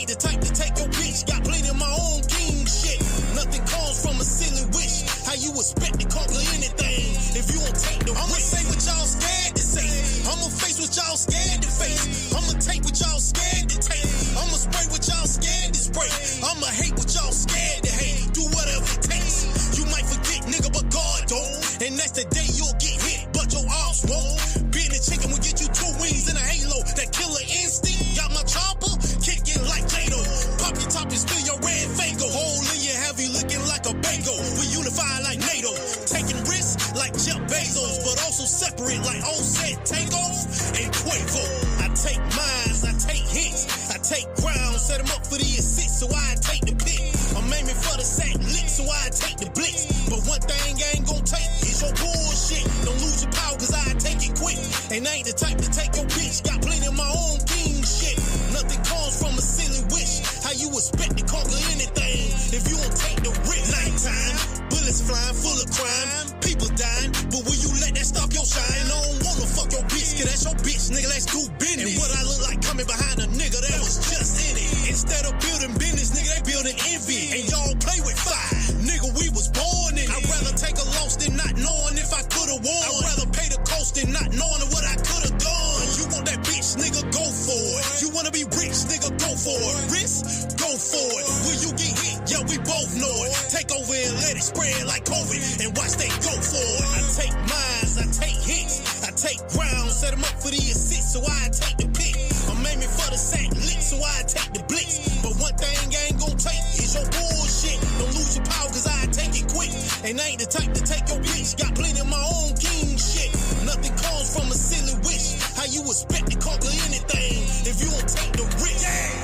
ain't the type to take your bitch. Got plenty of my own king shit. Nothing comes from a silly wish. How you expect to conquer anything if you don't take the risk? I'ma say what y'all scared to say. I'ma face what y'all scared to face. I'ma take what y'all scared to take. I'ma spray what y'all scared to spray. I'ma hate what y'all scared to hate. Do whatever it takes. You might forget, nigga, but God don't. And that's the day you'll get hit, but your ops won't. Being a chicken will get you 2 wings and a halo. That killer instinct got my chopper kicking like Jado. Pop your top and spill your red Fago. Hole in your heavy looking like a bango. We unify like NATO. Taking risks like Jeff Bezos, but also separate like Offset, Takeoff, and Quavo. I take mines, I take hits, I take ground, set them up for the assist, so I take the pick. I'm aiming for the sack lick, so I take the blitz. But one thing I ain't gon' take is your bullshit. Don't lose your power, cause I take it quick. And I ain't the type to take your bitch. Got plenty of my own king shit. Nothing comes from a silly wish. How you expect to conquer anything if you don't take the risk? Nighttime, bullets flying, full of crime, people dying, but will you let that stop your shine? I don't wanna fuck your bitch, cause that's your bitch, nigga, let's do business. And what I look like coming behind a nigga that was just in it. Instead of building business, nigga, they building envy. And y'all play with fire, nigga, we was born in it. I'd rather take a loss than not knowing if I could've won. I'd rather pay the cost than not knowing what I could've done. You want that bitch, nigga, go for it. You wanna be rich, nigga, go for it. Risk, go for it. Will you get hit? Yeah, we both know it. Take over and let it spread like COVID, and watch they go for it. I take mines, I take hits, I take ground, set them up for the assist, so I take the pick. I'm aiming for the sack lick, so I take the blitz. But one thing I ain't gon' take is your bullshit. Don't lose your power, cause I take it quick. And I ain't the type to take your bitch. Got plenty of my own king shit. Nothing comes from a silly wish. How you expect to conquer anything if you don't take the risk? Yeah.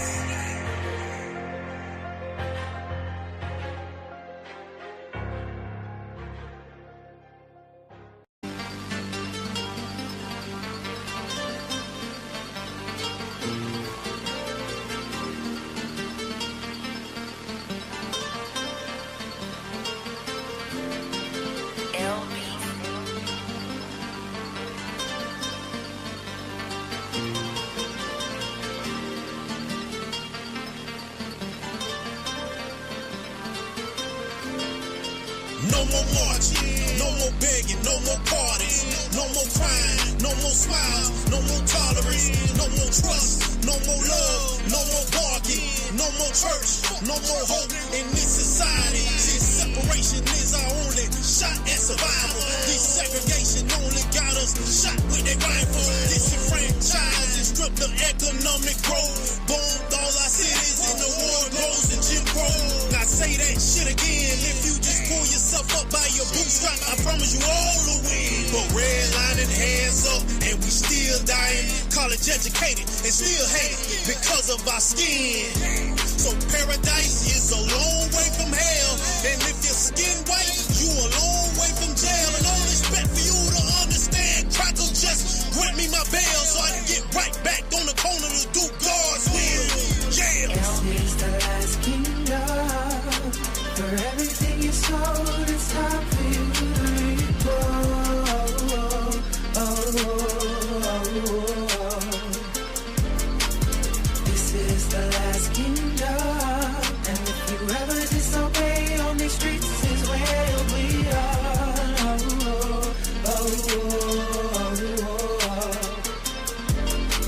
No more marching, no more begging, no more parties, no more crying, no more smiles, no more tolerance, no more trust, no more love, no more bargain, no more church, no more hope in this society. This separation is our only shot at survival. This segregation only got us shot with their rifles. Disenfranchised and stripped of economic growth. Bombed all our cities in the war grows and Jim Crow. Now say that shit again if you just pull yourself up by your bootstrap, I promise you all will win. But redlining, hands up, and we still dying. College educated and still hated because of our skin. So paradise is a long way from hell. And if your skin white, you a long way from jail. And all respect for you to understand. Crackle just grant me my bail so I can get right back on the corner to do God's will. Yeah. It's the last kingdom. For everything you sold, it's time for you to reap. This is the last kingdom. And if you ever disobey on these streets, this is where we are.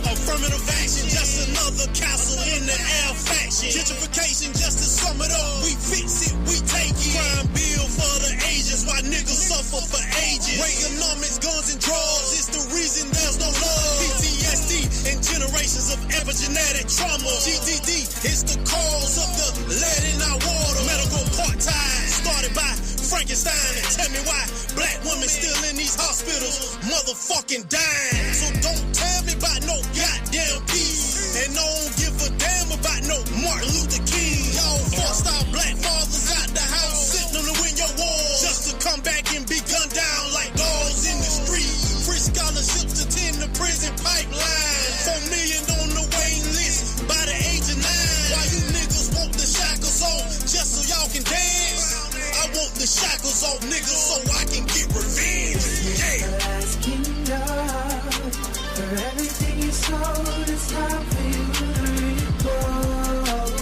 Affirmative action, just another castle in the air faction. Gentrification, just to sum it up, we fix it, we take it. Crime bill for the Asians, why niggas suffer for ages. Reaganomics, guns and drugs, it's the reason there's no love. PTSD and generations of epigenetic trauma. GDD is the cause of the lead in our water. Medical apartheid started by Frankenstein. And tell me why black women still in these hospitals motherfucking dying. So don't tell me about no goddamn peace. And don't give a damn about no Martin Luther King. Y'all forced our black fathers out the house, sitting on the window wall, just to come back and be gunned down like dogs in the street. Free scholarships to tend the prison pipeline. 4 million on the waiting list by the age of 9. Why you niggas want the shackles off just so y'all can dance? I want the shackles off niggas so I can get revenge. Yeah. The last kingdom. For everything you sold, it's time for you to reap.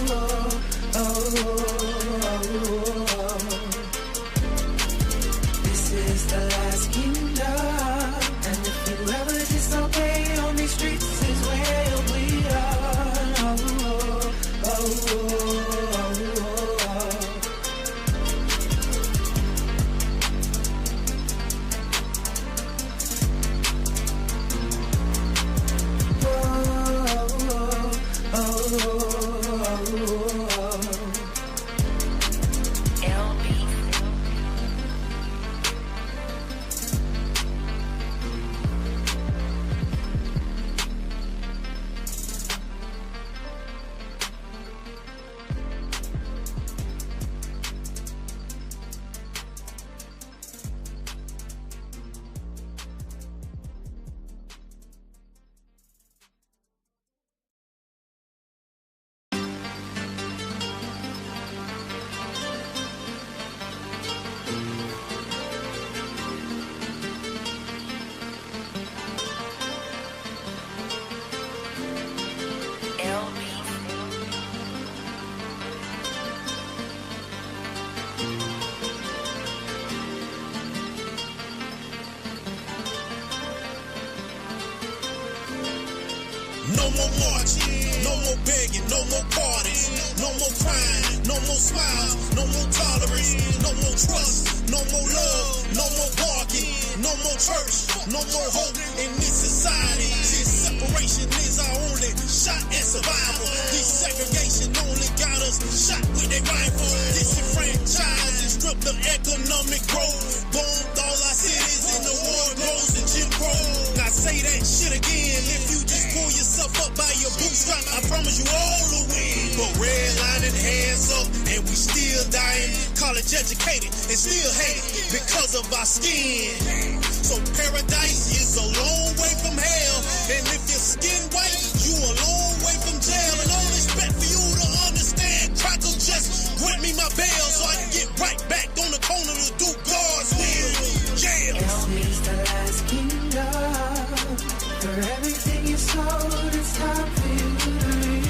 more marching, no more begging, no more parties, no more crying, no more smiles, no more tolerance, no more trust, no more love, no more barking, no more church, no more hope in this society. See, separation is our only shot at survival. Desegregation only got us shot with their rifles. Disenfranchised and stripped of economic growth. Bombed all our cities in the war grows and Jim Crow. Now say that shit again. If you just pull yourself up by your bootstrap, I promise you all will win. But redlining, hands up, and we still dying. College educated and still hated because of our skin. So paradise is a long way from hell. And if your skin white, you a long way from jail. And all respect for you to understand. Crackle just grant me my bail so I can get right back on the corner to do God's will. Yeah. Hell is the last kingdom. For everything you sowed, it's time for you to reap.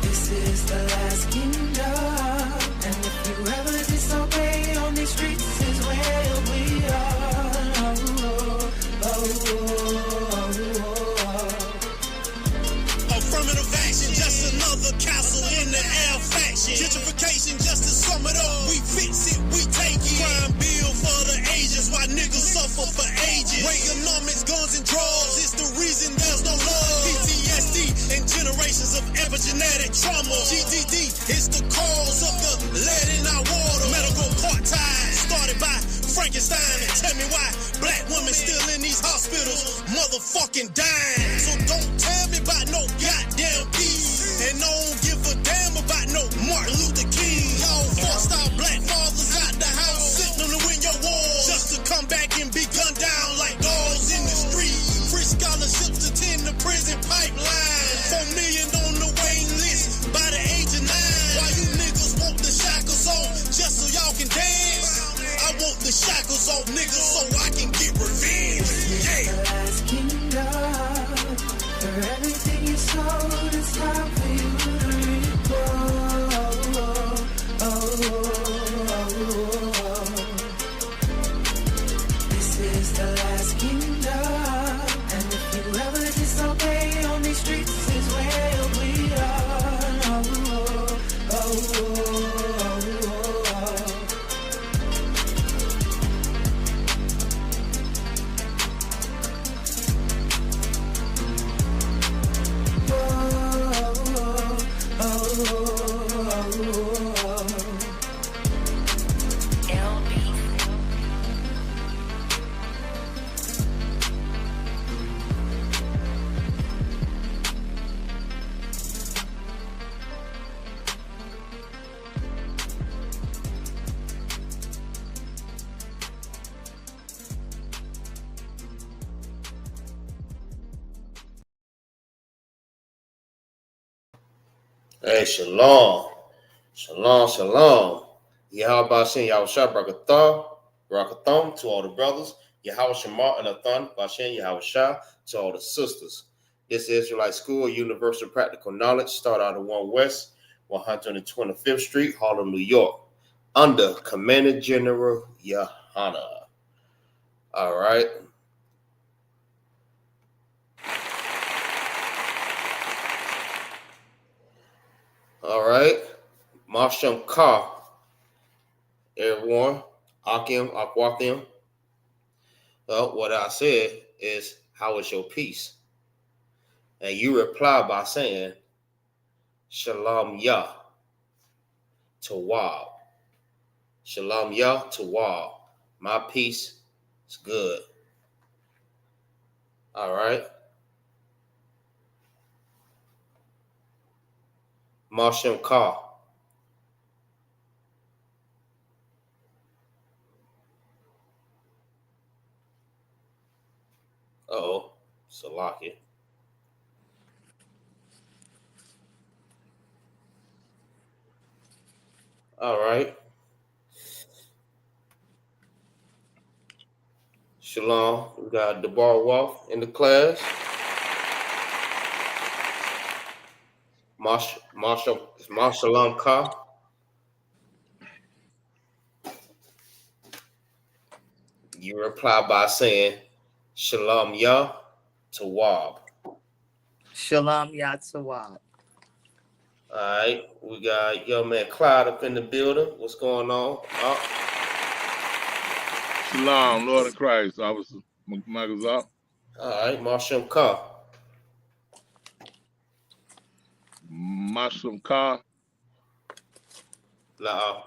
This is the last kingdom. And if you ever disobey on these streets is where we are. Affirmative action, just another castle in the air faction. Gentrification, just to sum it up, we fix it, we take it. Crime bill for the ages, why niggas suffer for ages. Reaganomics, guns and drugs, it's the reason there's no love. PTSD and generations of epigenetic trauma. GDD is the cause of the lead in our water. Medical apartheid started by Frankenstein. And tell me why black women still in these hospitals motherfucking dying. So don't tell me about no goddamn peace. And don't give a damn about no Martin Luther King. Y'all forced our black fathers out the house, sitting on the win your war, just to come back and be gunned down like dogs in the street. Free scholarships to tend the prison pipeline. 4 million on the waiting list by the age of 9. Why you niggas want the shackles on just so y'all can dance? I want the shackles off niggas so I can get revenge. Yeah. The last kingdom. For everything you sowed, it's time for you to reap. This is the last kingdom. And if you ever disobey on these streets is where we Hey, shalom. Shalom, shalom. Yahweh Bashem, Yahushua, Barakathon to all the brothers. Yahweh Shema and Athan, Bashem, Yahushua to all the sisters. This is Israelite School, Universal Practical Knowledge, start out of 1 West, 125th Street, Harlem, New York, under Commander General YAHANNA. All right. All right. Marsham Ka, everyone. Akim, Akwathim. Well, what I said is, how is your peace? And you reply by saying, Shalom Yah, Tawab. Shalom Yah, Tawab. My peace is good. All right. Marsham Ka. Uh-oh, Salaki. All right. Shalom. We got Debar Wolf in the class. Marshalam Ka. You reply by saying Shalom Yah Tawab. Shalom Yatsawab. All right, we got young man Clyde up in the building. What's going on? Shalom, Lord of Christ, Officer MAGAZAR. All right, Marsham Khan. Mashum Khan.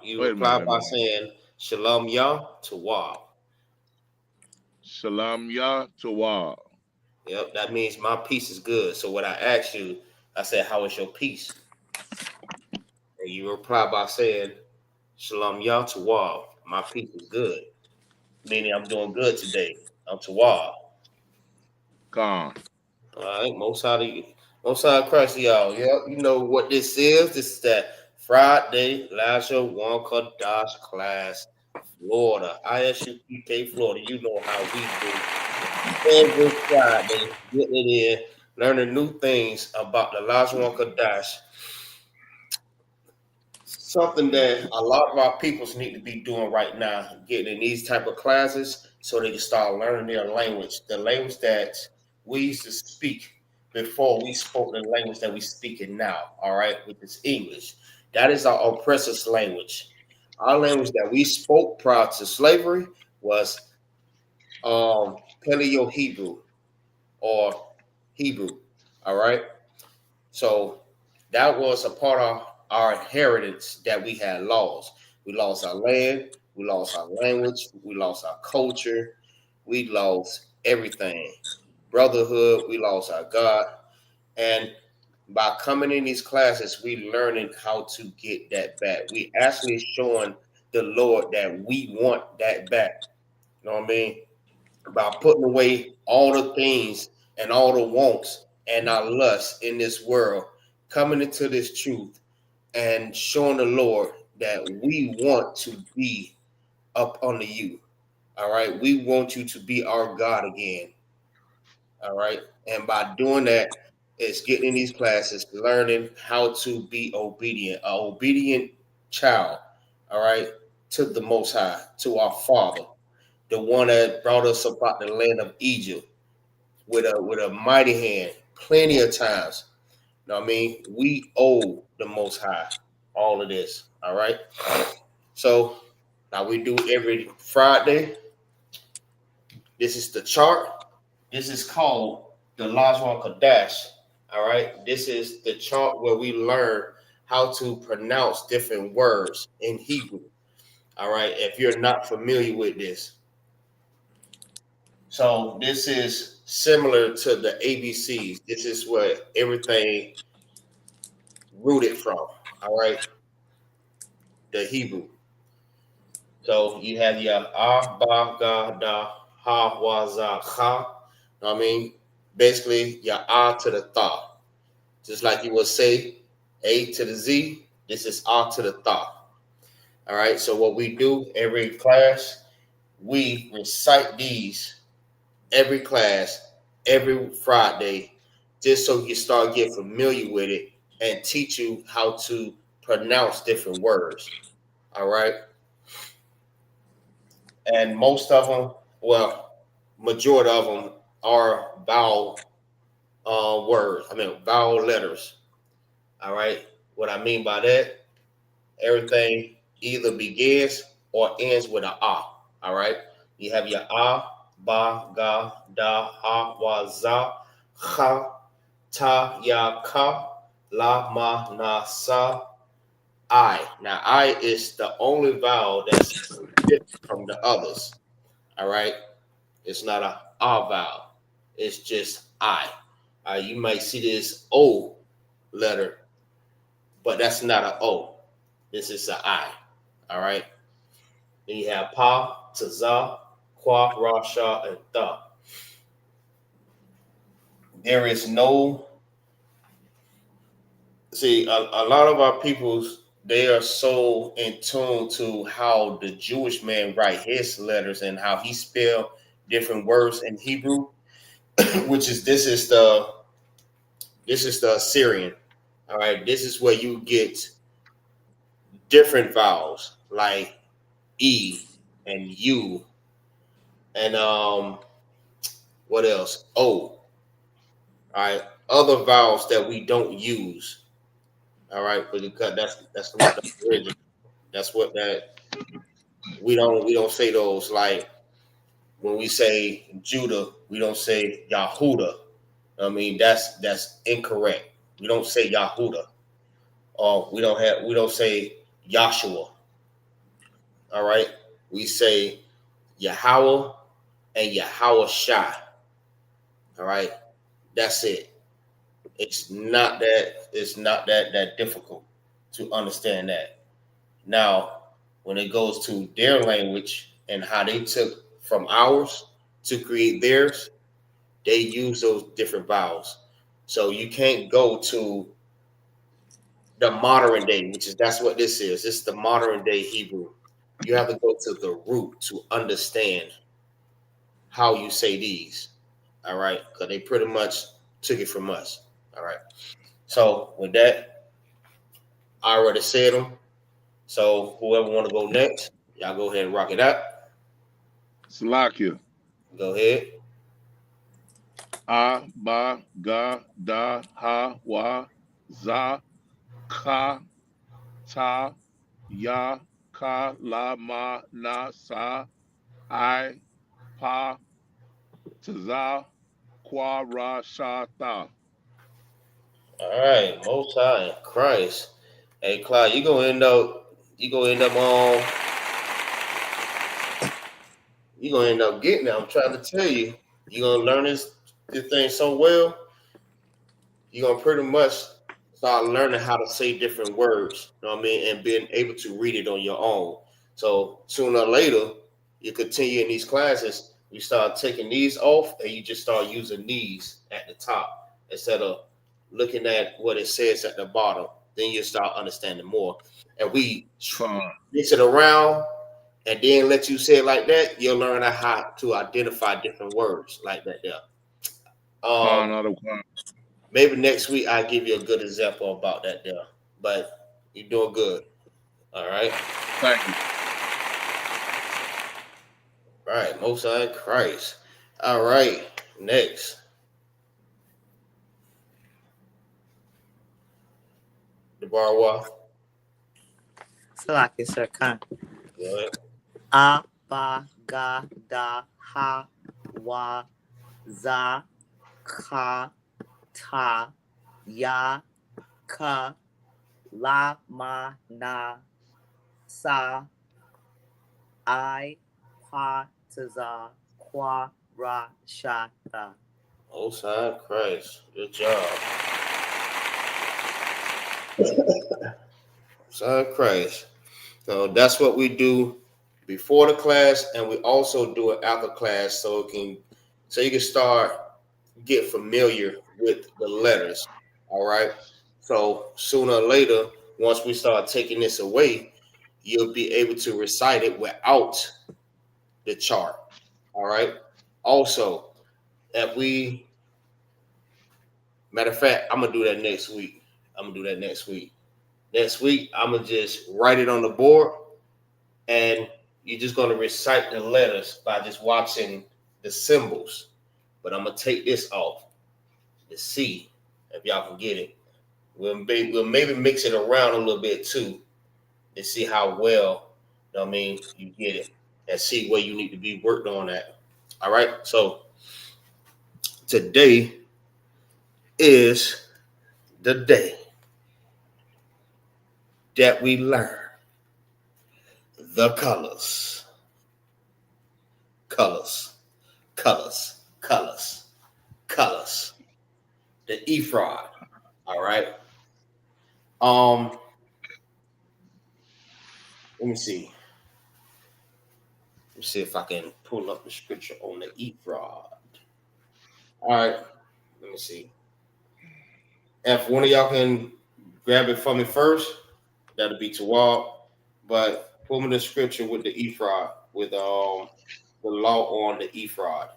You Wait a reply minute. by saying Shalom Yah Tawab. Shalom Yah Tawab. Yep, that means my peace is good. So when I asked you, I said, how is your peace? And you reply by saying Shalom Yah Tawab. My peace is good. Meaning I'm doing good today. I'm Tawab. Khan. All right, most side Christ, y'all. Yeah, you know what this is. This is that Friday Lashawan Qadash class, Florida, ISUPK, Florida. You know how we do. Every Friday, getting it in, learning new things about the Lashawan Qadash. Something that a lot of our peoples need to be doing right now, getting in these type of classes so they can start learning their language, the language that we used to speak before we spoke the language that we speaking now, all right, which is English. That is our oppressor's language. Our language that we spoke prior to slavery was Paleo Hebrew or Hebrew, all right? So that was a part of our inheritance that we had lost. We lost our land, we lost our language, we lost our culture, we lost everything. Brotherhood, we lost our God. And by coming in these classes, we learning how to get that back. We actually showing the Lord that we want that back. You know what I mean? By putting away all the things and all the wants and our lusts in this world, coming into this truth and showing the Lord that we want to be up under you. All right. We want you to be our God again. All right. And by doing that, it's getting in these classes, learning how to be obedient, an obedient child. All right. To the Most High, to our Father, the one that brought us up out the land of Egypt with a mighty hand, plenty of times. You know what I mean? We owe the Most High all of this. All right. So now we do every Friday. This is the chart. This is called the Lashawan Qadash. All right. This is the chart where we learn how to pronounce different words in Hebrew. All right. If you're not familiar with this. So this is similar to the ABCs. This is where everything rooted from. All right. The Hebrew. So you have your ba, ga, da, ha, wa, za, ha. I mean, basically your to the tha. Just like you would say A to the Z, this is to the tha. All right. So what we do every class, we recite these every class, every Friday, just so you start getting familiar with it and teach you how to pronounce different words. All right. And most of them, well, majority of them are vowel words. I mean, vowel letters. All right. What I mean by that, everything either begins or ends with a ah. All right. You have your ba, ga, da, ha, wa, za, ha, ta, ya, ka, la, ma, na, sa, I. Now, I is the only vowel that's different from the others. All right. It's not a vowel. It's just I. You might see this O letter, but that's not an O. This is an I. All right. Then you have pa, taza, qua, ra, sha, and tha. There is no. See, a lot of our peoples, they are so in tune to how the Jewish man write his letters and how he spell different words in Hebrew, which is this is the Assyrian. All right, this is where you get different vowels like E and U And what else? O. All right. Other vowels that we don't use. All right, but because that's what the original. That's what that we don't say those like when we say Judah, we don't say Yahuda. I mean that's incorrect. We don't say Yahuda. Or we don't say Yahshua. All right. We say Yahweh and Yahweh Shai. All right. That's it. It's not that difficult to understand that. Now, when it goes to their language and how they took from ours to create theirs, they use those different vowels. So you can't go to the modern day, which is that's what this is. It's the modern day Hebrew. You have to go to the root to understand how you say these. All right, because they pretty much took it from us. All right. So with that, I already said them. So whoever want to go next, y'all go ahead and rock it out. Salakia. Go ahead. A, ba, ga, da, ha, wa, za, ka, ta, ya, ka, la, ma, na, sa, I, pa, taza, kwa, ra, sha, ta. All right, Most High in Christ. Hey, Clyde, you gonna end up on getting it. I'm trying to tell you, you're gonna learn this thing so well. You're gonna pretty much start learning how to say different words. You know what I mean, and being able to read it on your own. So sooner or later, you continue in these classes. You start taking these off, and you just start using these at the top instead of looking at what it says at the bottom. Then you start understanding more. And we Con, mix it around and then let you say it like that, you'll learn how to identify different words like that there. con, Um, other con. maybe next week I'll give you a good example about that there. But you're doing good. All right. Thank you. All right. Most High in Christ. All right. Next. The Barwa. Salaki, sir, Khan. Go ahead. A, ba, ga, da, ha, wa, za, ka, ta, ya, ka, la, ma, na, sa, I, pa, taza, kwa, ra, sha, ta. Most High in Christ. Good job. Most High in Christ. So that's what we do before the class, and we also do it after class, so you can start get familiar with the letters. All right. So sooner or later, once we start taking this away, you'll be able to recite it without the chart. All right. Also, if we matter of fact, I'm gonna do that next week. Next week, I'm gonna just write it on the board, and you're just gonna recite the letters by just watching the symbols. But I'm gonna take this off to see if y'all can get it. We'll maybe mix it around a little bit too to see how well, you know what I mean, you get it and see where you need to be worked on at. All right. So today is the day that we learn the colors, colors, colors, colors, colors. The ephod. All right. Um, let me see. Let me see if I can pull up the scripture on the ephod. All right. Let me see. If one of y'all can grab it for me first, that'll be Tawab. But pull me the scripture with the ephod, with the law on the ephod.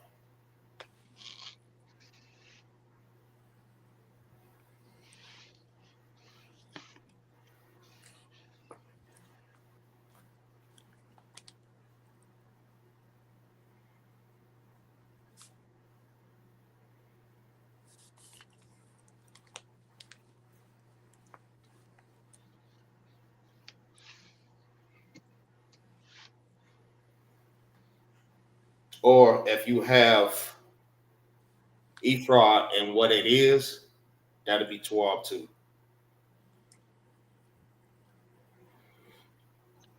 or if you have ephod and what it is, that'll be 12 too.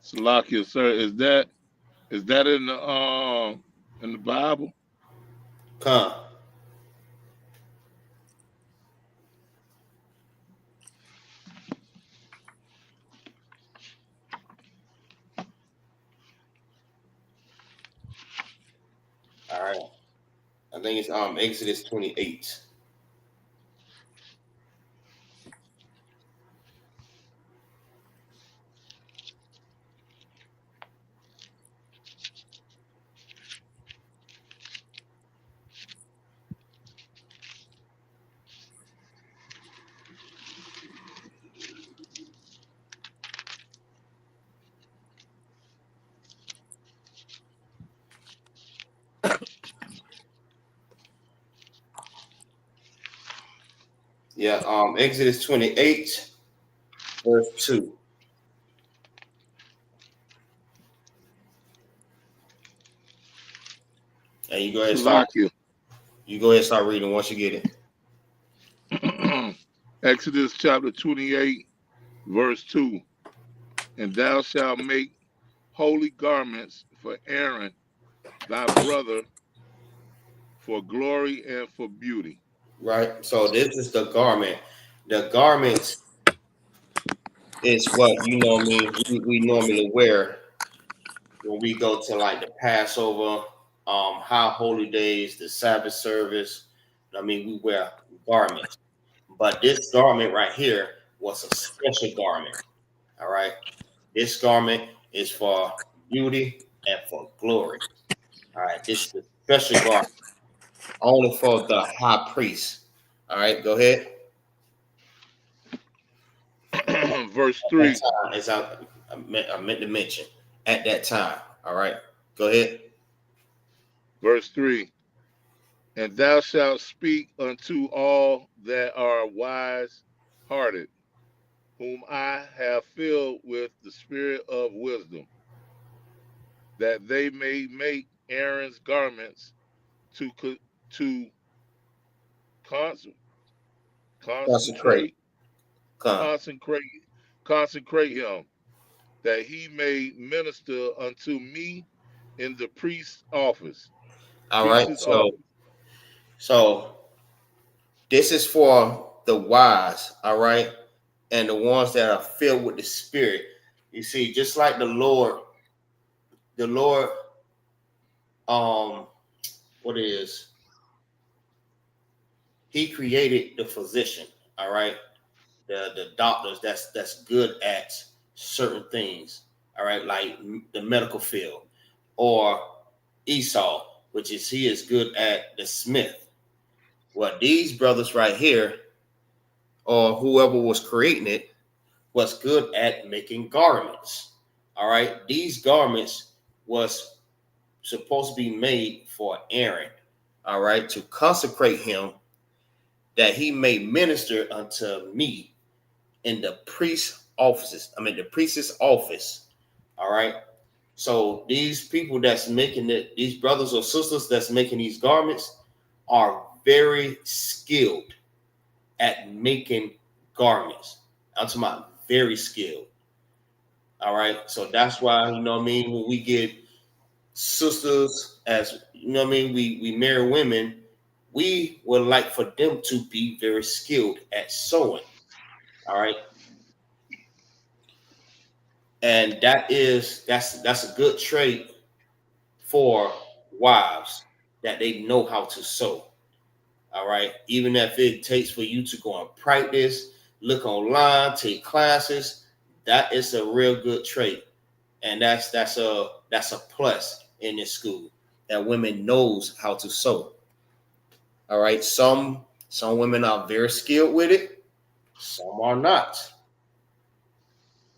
Salakia, sir, is that in the Bible? Come. All right. I think it's Exodus 28. Yeah, Exodus 28, verse 2. And you go ahead and start. Salakia. You go ahead and start reading once you get it. Exodus chapter 28, verse 2. And thou shalt make holy garments for Aaron, thy brother, for glory and for beauty. Right. So this is the garment. The garments is what we normally wear when we go to like the Passover, high holy days, the Sabbath service. We wear garments. But this garment right here was a special garment. All right. This garment is for beauty and for glory. All right. This is a special garment only for the high priest. All right. Go ahead. Verse 3. As I meant to mention at that time. All right. Go ahead. Verse 3. And thou shalt speak unto all that are wise hearted, whom I have filled with the spirit of wisdom, that they may make Aaron's garments to consecrate him, that he may minister unto me in the priest's office. All right. So this is for the wise, all right, and the ones that are filled with the Spirit. You see, just like the Lord, what it is, He created the physician, all right, the doctors that's good at certain things, all right, like the medical field, or Esau, which is he is good at the smith. Well, these brothers right here, or whoever was creating it, was good at making garments. All right. These garments was supposed to be made for Aaron. All right. To consecrate him, that he may minister unto me in the priest's offices. The priest's office. All right. So these people that's making it, these brothers or sisters that's making these garments are very skilled at making garments. I'm talking about very skilled. All right. So that's why, when we get sisters, as we marry women, we would like for them to be very skilled at sewing. All right. And that's a good trait for wives, that they know how to sew. All right. Even if it takes for you to go and practice, look online, take classes, that is a real good trait. And that's a plus in this school, that women knows how to sew. All right. Some women are very skilled with it. Some are not.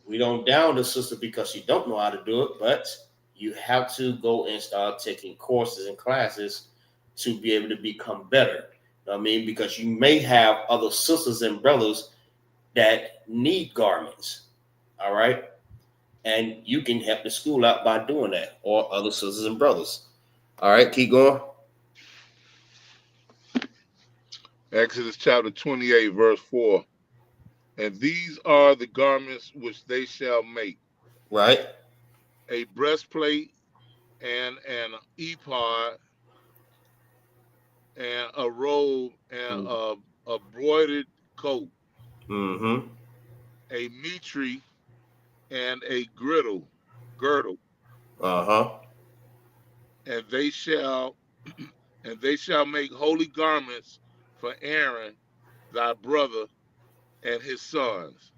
We don't down the sister because she don't know how to do it, but you have to go and start taking courses and classes to be able to become better. Because you may have other sisters and brothers that need garments. All right. And you can help the school out by doing that, or other sisters and brothers. All right, keep going. Exodus chapter 28, verse 4. And these are the garments which they shall make: Right. a breastplate, and an ephod, and a robe, and a broidered coat, Mm-hmm. a mitre, and a girdle, Uh-huh. and they shall make holy garments for Aaron thy brother and his sons,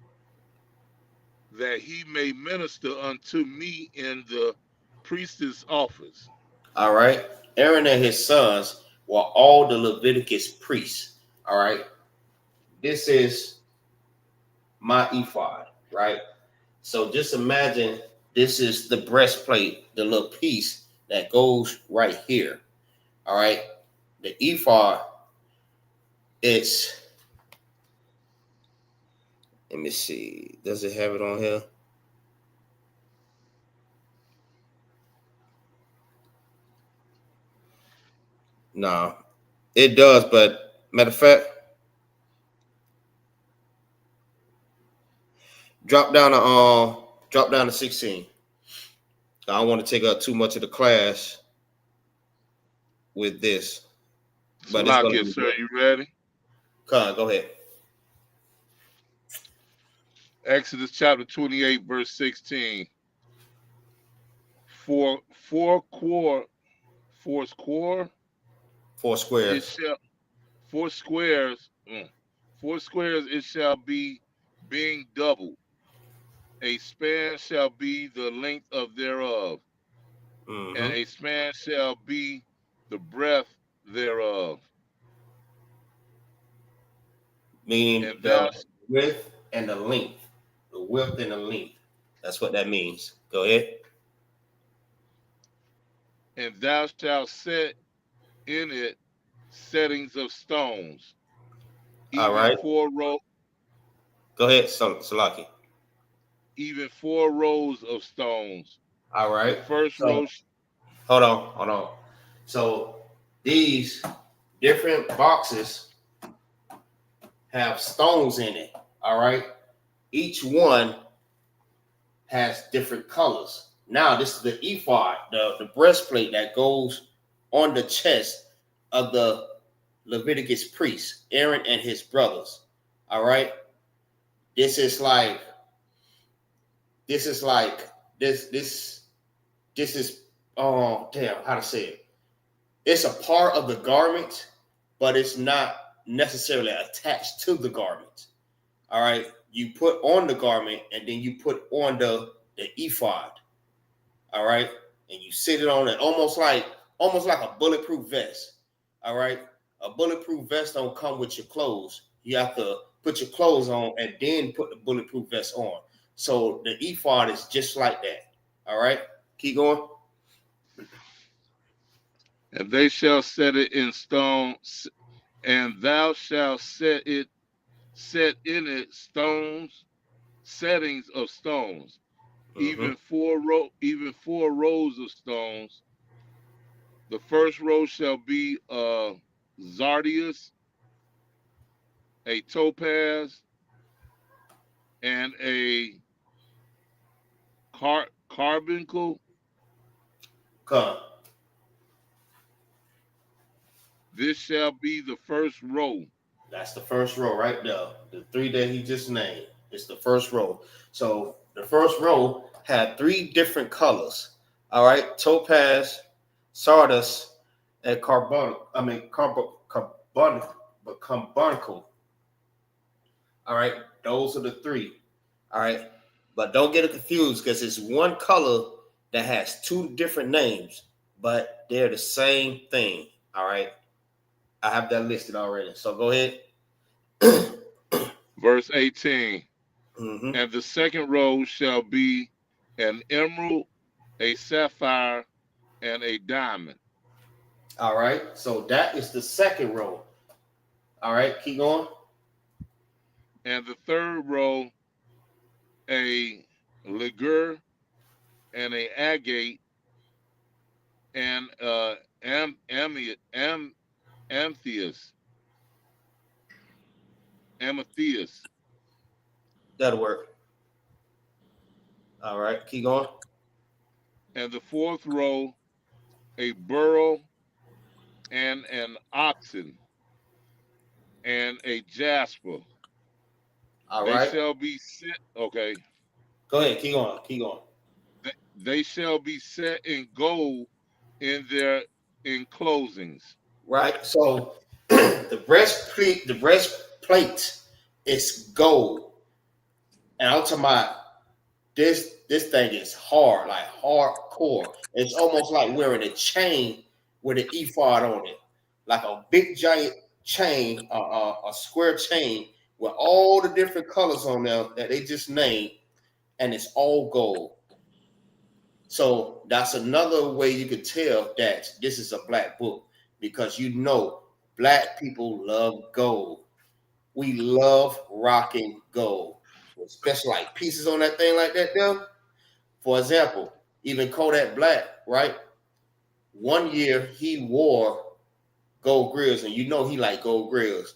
that he may minister unto me in the priestess office. All right. Aaron and his sons were all the Leviticus priests. All right. This is my ephod, right? So just imagine this is the breastplate, the little piece that goes right here. All right. The ephod, it's, let me see. Does it have it on here? No, it does, but matter of fact, drop down to 16. I don't want to take up too much of the class with this, but it's gonna Salakia, be sir, good. you ready? Come on, go ahead. Exodus chapter 28, verse 16. For four square, Four it squares. shall four squares, 4 squares it shall be, being double. A span shall be the length of thereof, and Mm-hmm. a span shall be the breadth thereof. Meaning And thou the width and the length. The width and the length. That's what that means. Go ahead. shalt set in it settings of stones, All even right. four row, Go ahead, Salaki. even 4 rows of stones. All The right. first So row, hold on. So these different boxes have stones in it. All right. Each one has different colors. Now, this is the ephod, the breastplate that goes on the chest of the Leviticus priest, Aaron and his brothers. All right. This is like this is like this is oh damn, how to say it. It's a part of the garment, but it's not necessarily attached to the garment. All right. You put on the garment and then you put on the ephod. All right. And you sit it on it almost like a bulletproof vest. All right. A bulletproof vest don't come with your clothes. You have to put your clothes on and then put the bulletproof vest on. So the ephod is just like that. All right. Keep going. and they shall set it in stone, and thou shalt set in it stones, settings of stones, Mm-hmm. even 4 rows of stones. The first row shall be a sardius, a topaz, and a carbuncle. Come. This shall be the first row. That's the first row right there. The three that he just named. It's the first row. So the first row had three different colors. All right. Topaz, sardis, and carbuncle. All right. Those are the three. All right. But don't get it confused because it's one color that has two different names, but they're the same thing. All right. I have that listed already. So go ahead. Verse 18. Mm-hmm. And the second row shall be an emerald, a sapphire, and a diamond. All right. So that is the second row. All right. Keep going. And the third row, a ligure, and a agate, and Amethyst. Amethyst. That'll work. All right, keep going. And the fourth row, a beryl and an oxen and a jasper. All They right, shall be set. Okay. go ahead. Keep going. Keep going. They shall be set in gold in their enclosings. Right. So the breastplate is gold, and I'm talking about this thing is hard, like hardcore. It's almost like wearing a chain with an ephod on it, like a big giant chain, a square chain with all the different colors on them that they just named, and it's all gold. So that's another way you could tell that this is a black book because you know black people love gold. We love rocking gold, especially like pieces on that thing like that. There, for example, even Kodak Black, right? One year he wore gold grills, and you know he liked gold grills.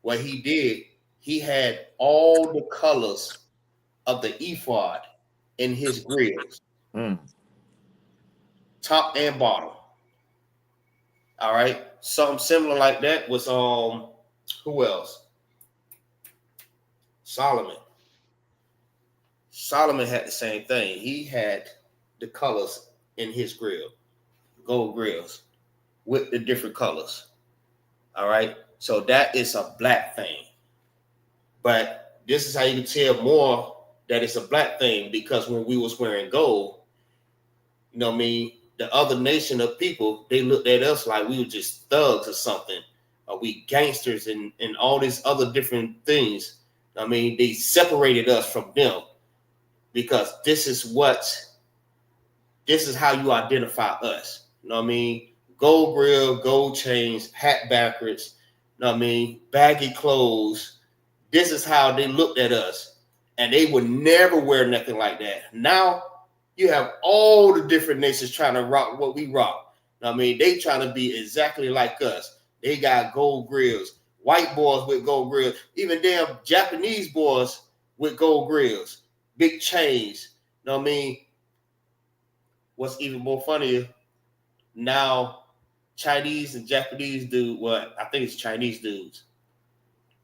What he did, he had all the colors of the ephod in his grills, Mm. top and bottom. All right. Something similar like that was who else? Solomon. Solomon had the same thing. He had the colors in his grill, gold grills with the different colors. All right. So that is a black thing. But this is how you can tell more that it's a black thing because when we was wearing gold, you know what I mean? The other nation of people, they looked at us like we were just thugs or something. Or we gangsters and all these other different things. I mean, they separated us from them because this is how you identify us. You know what I mean? Gold grill, gold chains, hat backwards, you know what I mean? Baggy clothes. This is how they looked at us. And they would never wear nothing like that. Now, you have all the different nations trying to rock what we rock. I mean, they trying to be exactly like us. They got gold grills, white boys with gold grills, even damn Japanese boys with gold grills, big chains. You know what I mean? What's even more funnier, now Chinese and Japanese dude, what I think it's Chinese dudes,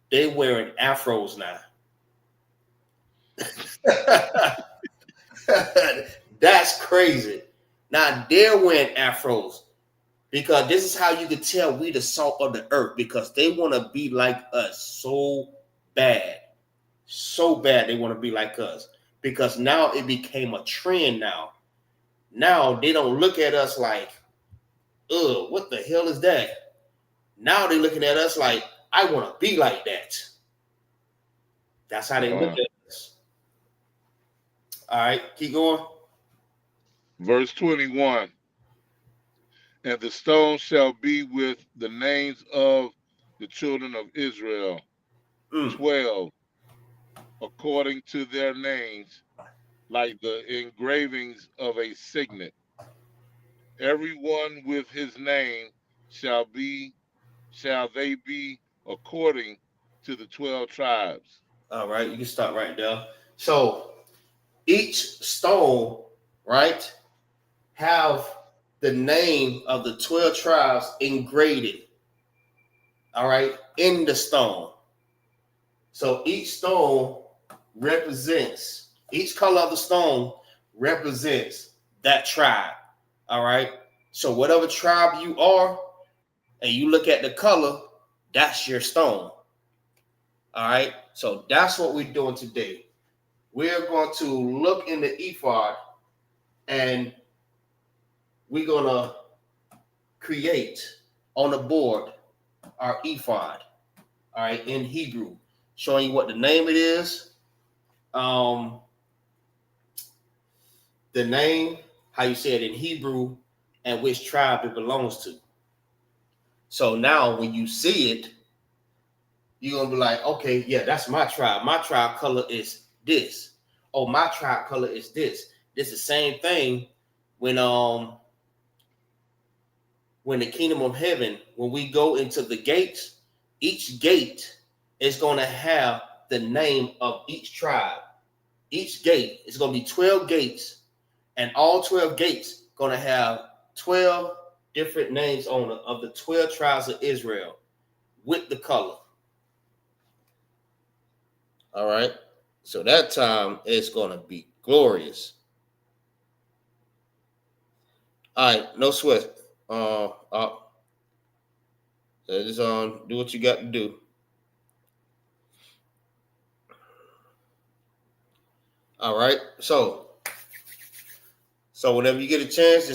they wearing afros now. That's crazy. Now they're wearing afros because this is how you can tell we the salt of the earth because they want to be like us so bad. So bad they want to be like us because now it became a trend now. Now they don't look at us like, ugh, what the hell is that? Now they're looking at us like, I want to be like that. That's how they look at us. All right, keep going. Verse 21. And the stone shall be with the names of the children of Israel, 12, according to their names, like the engravings of a signet. Everyone with his name shall they be according to the 12 tribes. All right, you can stop right there. So each stone, right, have the name of the 12 tribes engraved, all right, in the stone. So each stone represents, each color of the stone represents that tribe, all right? So whatever tribe you are, and you look at the color, that's your stone, all right? So that's what we're doing today. We're going to look in the ephod and we're going to create on the board our ephod, all right, in Hebrew, showing you what the name it is, the name, how you say it in Hebrew, and which tribe it belongs to. So now when you see it, you're going to be like, okay, yeah, that's my tribe. My tribe color is this. Oh, my tribe color is this. It's the same thing when when the kingdom of heaven, when we go into the gates, each gate is going to have the name of each tribe. Each gate is going to be 12 gates, and all 12 gates going to have 12 different names on it of the 12 tribes of Israel with the color. All right. So that time is going to be glorious. All right. No sweat. Just do what you got to do. All right. So whenever you get a chance,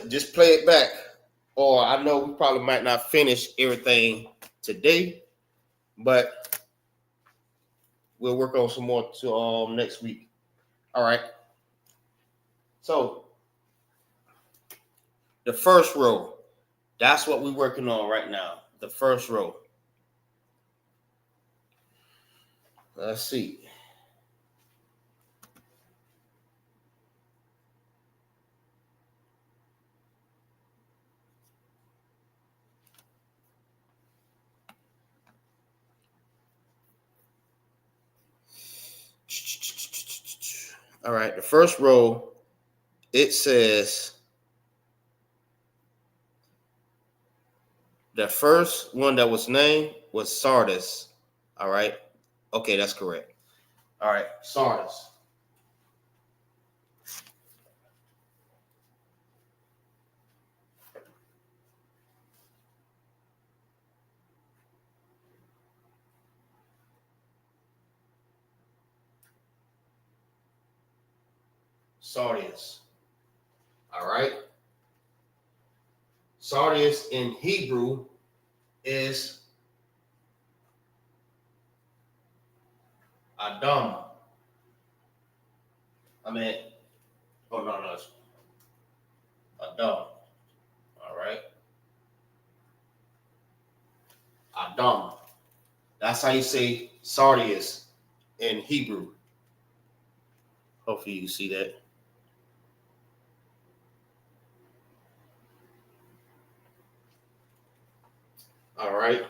just play it back. Or I know we probably might not finish everything today, but we'll work on some more to next week. All right. So the first row, that's what we're working on right now. The first row. Let's see. All right, the first row, it says the first one that was named was Sardis. All right. Okay, that's correct. All right, Sardis. Sardius. All right. Sardius in Hebrew is Adam. It's Adam. All right. Adam. That's how you say Sardius in Hebrew. Hopefully you see that. All right.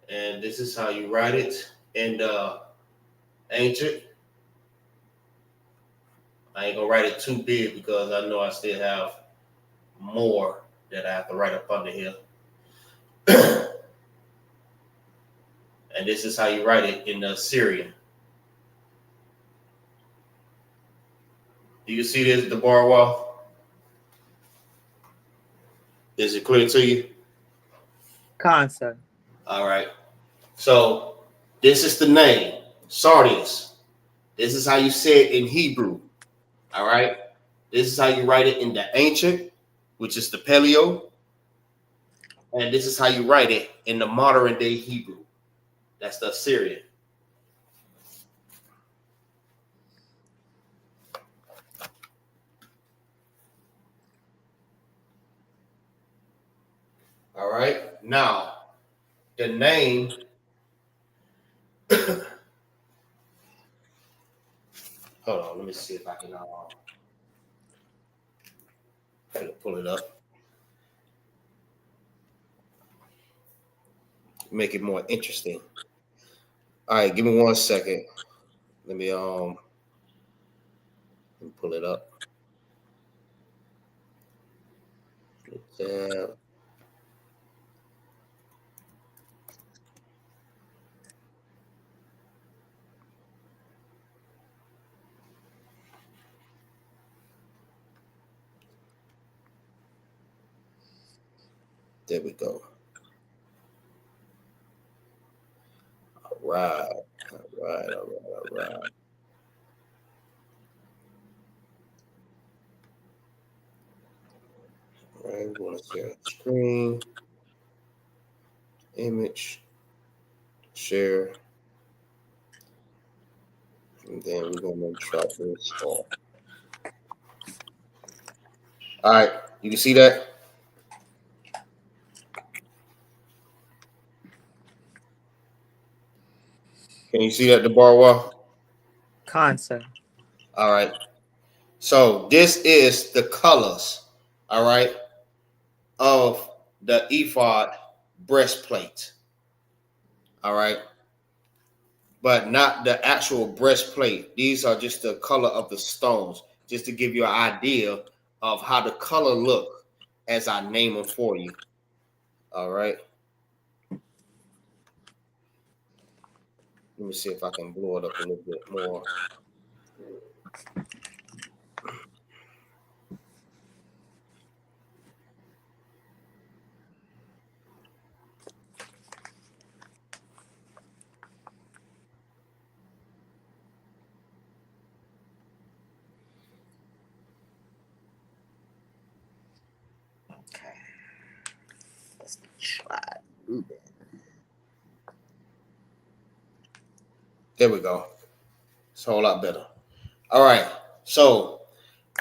And this is how you write it in the ancient. I ain't gonna write it too big because I know I still have more that I have to write up under here. And this is how you write it in the Syrian. Do you see this, the bar wall? Is it clear to you? Concert. All right. So this is the name, Sardius. This is how you say it in Hebrew. All right. This is how you write it in the ancient, which is the Paleo. And this is how you write it in the modern day Hebrew. That's the Syrian. All right. Now, the name. Hold on. Let me see if I can pull it up. Make it more interesting. All right. Give me 1 second. Let me pull it up. There we go. All right. All right, we're going to share screen, image, share, and then we're going to try this off. All right, you can see that? Can you see that, the bar wall? Concert. All right. So this is the colors, all right, of the ephod breastplate, all right, but not the actual breastplate. These are just the color of the stones, just to give you an idea of how the color look as I name them for you, all right. Let me see if I can blow it up a little bit more. Okay. Let's try Ruben. There we go. It's a whole lot better. All right. So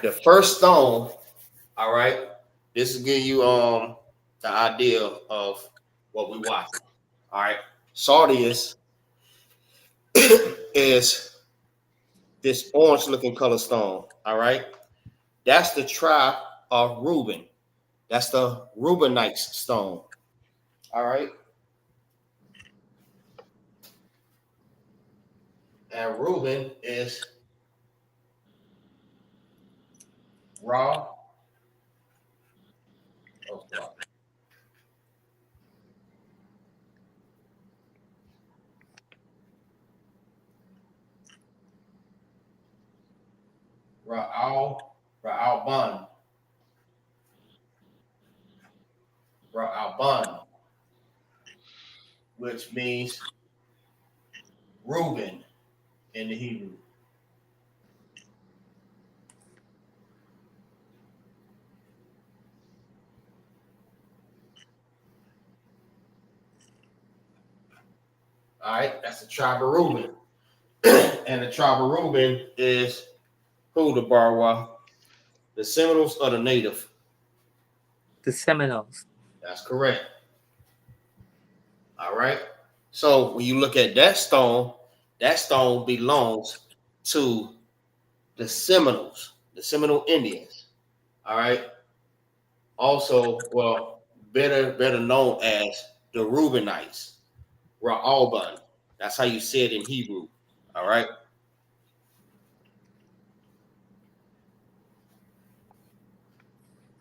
the first stone, all right, this will give you the idea of what we watch. All right. Sardius is this orange looking color stone. All right. That's the tribe of Reuben. That's the Reubenites stone. All right. And Reuben is Ra. Oh, wow. Ra'alban, Ra'alban, which means Reuben in the Hebrew. All right, that's the tribe of Reuben. And the tribe of Reuben is who, the Barwa? The Seminoles or the Native? The Seminoles. That's correct. All right. So when you look at that stone belongs to the Seminoles, the Seminole Indians. All right. Also, well, better known as the Reubenites, Ra'alban. That's how you say it in Hebrew. All right.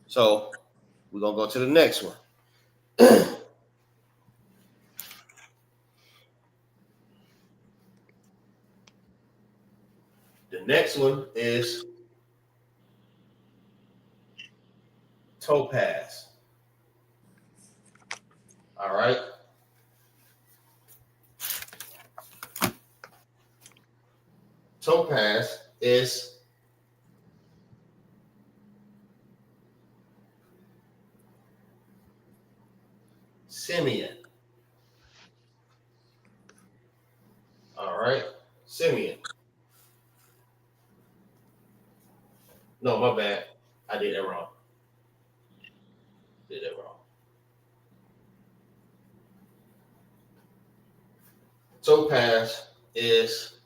So we're gonna go to the next one. The next one is topaz. All right. Topaz is Simeon. All right. Simeon. No, my bad. I did that wrong. Did that wrong. Topaz is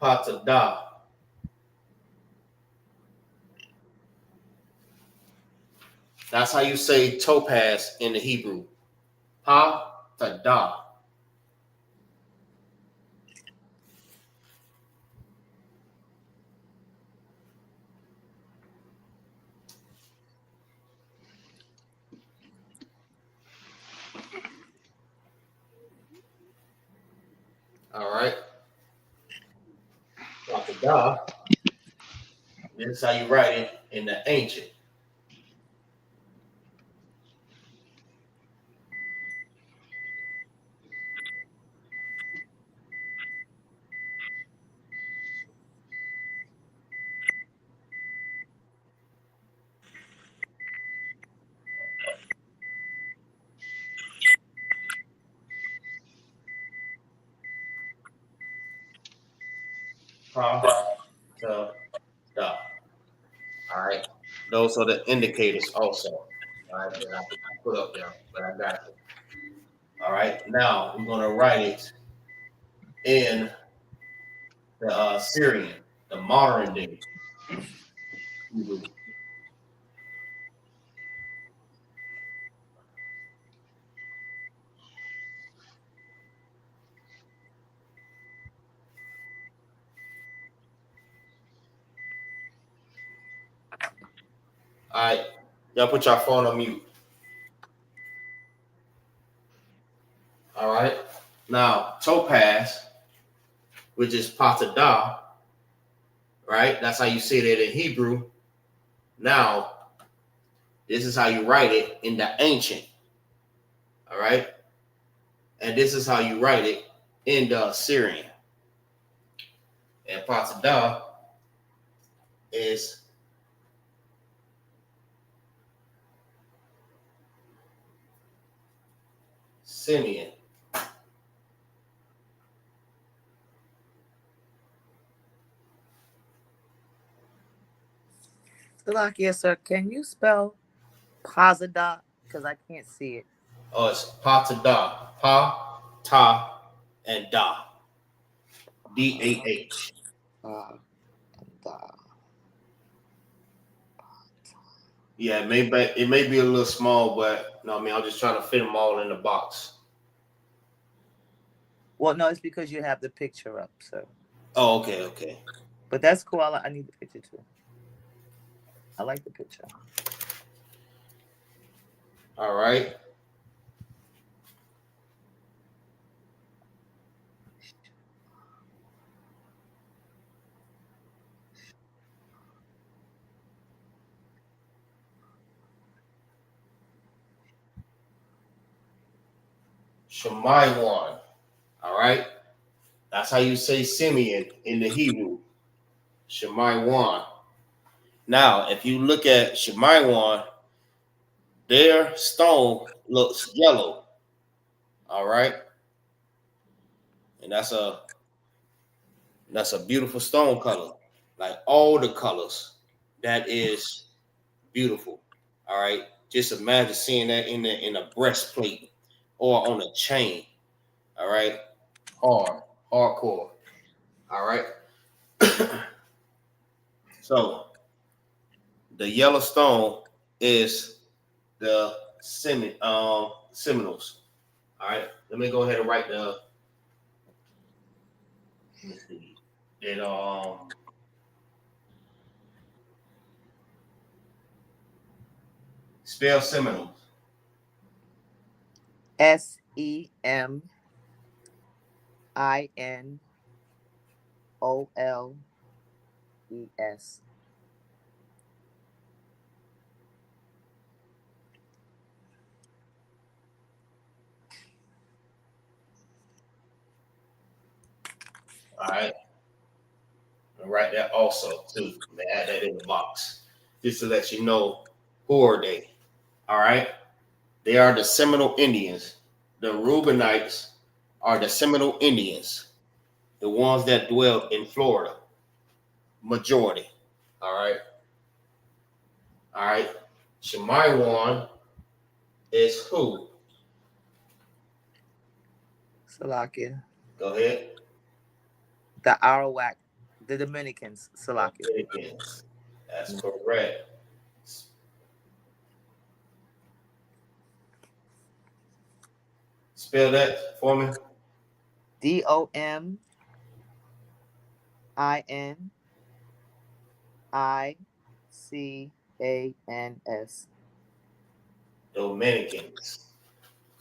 Patada. That's how you say topaz in the Hebrew. Patada. All right. Patada. This is how you write it in the ancient. Patada. All right. Those are the indicators also. All right, that I put up there, but I got it. All right. Now we're gonna write it in the Syrian, the modern day Hebrew. All right. Y'all put your phone on mute. All right. Now, topaz, which is patadah, right? That's how you say that in Hebrew. Now, this is how you write it in the ancient. All right. And this is how you write it in the Syrian. And patadah is Simeon. Salakia, sir, can you spell Pazada? Because I can't see it. Oh, it's patadah. Pa, ta, and da. D-A-H. Yeah, it may be a little small, but no, I mean, I'm just trying to fit them all in the box. Well, no, it's because you have the picture up, so. Oh, okay. But that's cool. I need the picture too. I like the picture. All right. Shemaiwan. All right. That's how you say Simeon in the Hebrew. Shemaiwan. Now, if you look at Shemaiwan, their stone looks yellow. All right. And that's a beautiful stone color. Like all the colors. That is beautiful. All right. Just imagine seeing that in a breastplate or on a chain. All right. Hardcore. All right. So the yellow stone is the Seminoles. All right. Let me go ahead and write the. Let me see. It spell Seminoles. SEMINOLES. All right. And write that also too. Let me add that in the box. Just to let you know who are they. All right. They are the Seminole Indians. The Reubenites are the Seminole Indians. The ones that dwell in Florida. Majority. All right. All right. Shemaiwan is who? Salakia. Go ahead. The Arawak, the Dominicans. Salakia. Dominicans. That's correct. Spell that for me. DOMINICANS. Dominicans.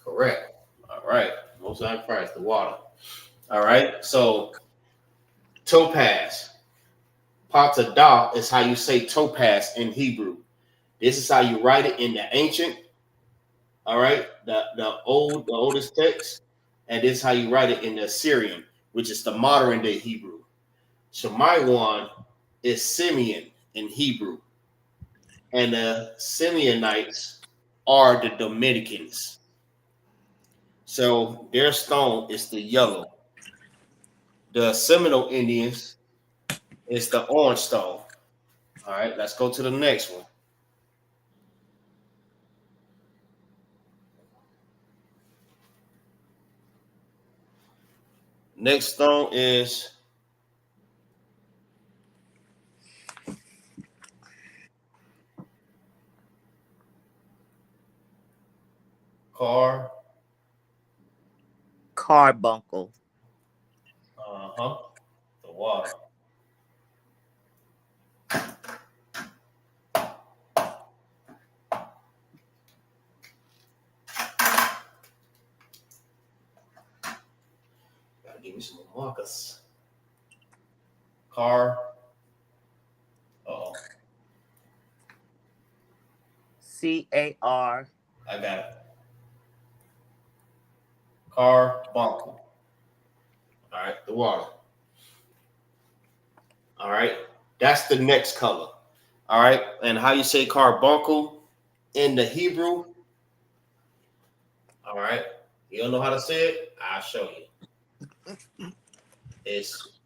Correct. All right. Most High Christ, the water. All right. So topaz. Patadah is how you say topaz in Hebrew. This is how you write it in the ancient. All right. The oldest text. And this is how you write it in the Assyrian, which is the modern day Hebrew. Shemaiwan is Simeon in Hebrew. And the Simeonites are the Dominicans. So their stone is the yellow. The Seminole Indians is the orange stone. All right, let's go to the next one. Next stone is Carbuncle. the water. Gotta give me some markers. CAR. I got it. Carbuncle. All right, the water. All right, that's the next color. All right, and how you say carbuncle in the Hebrew? All right, you don't know how to say it? I'll show you. It's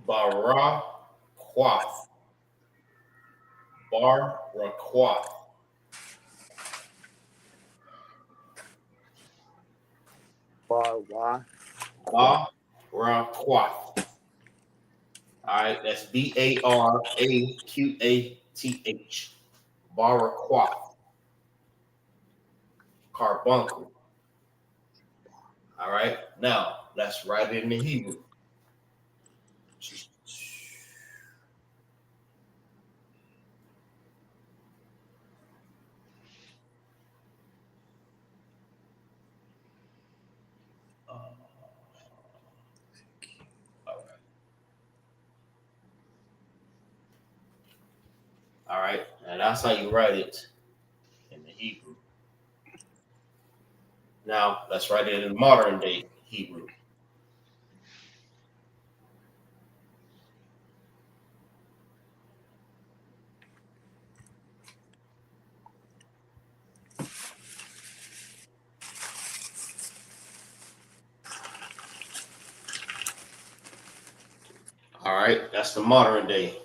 Barakwath. Barakwath. Barwa. Barakwath. All right, that's Baraqath. Barakwath. Carbuncle. All right, now let's write it in the Hebrew. All right, and that's how you write it in the Hebrew. Now let's write it in modern day Hebrew. All right, that's the modern day.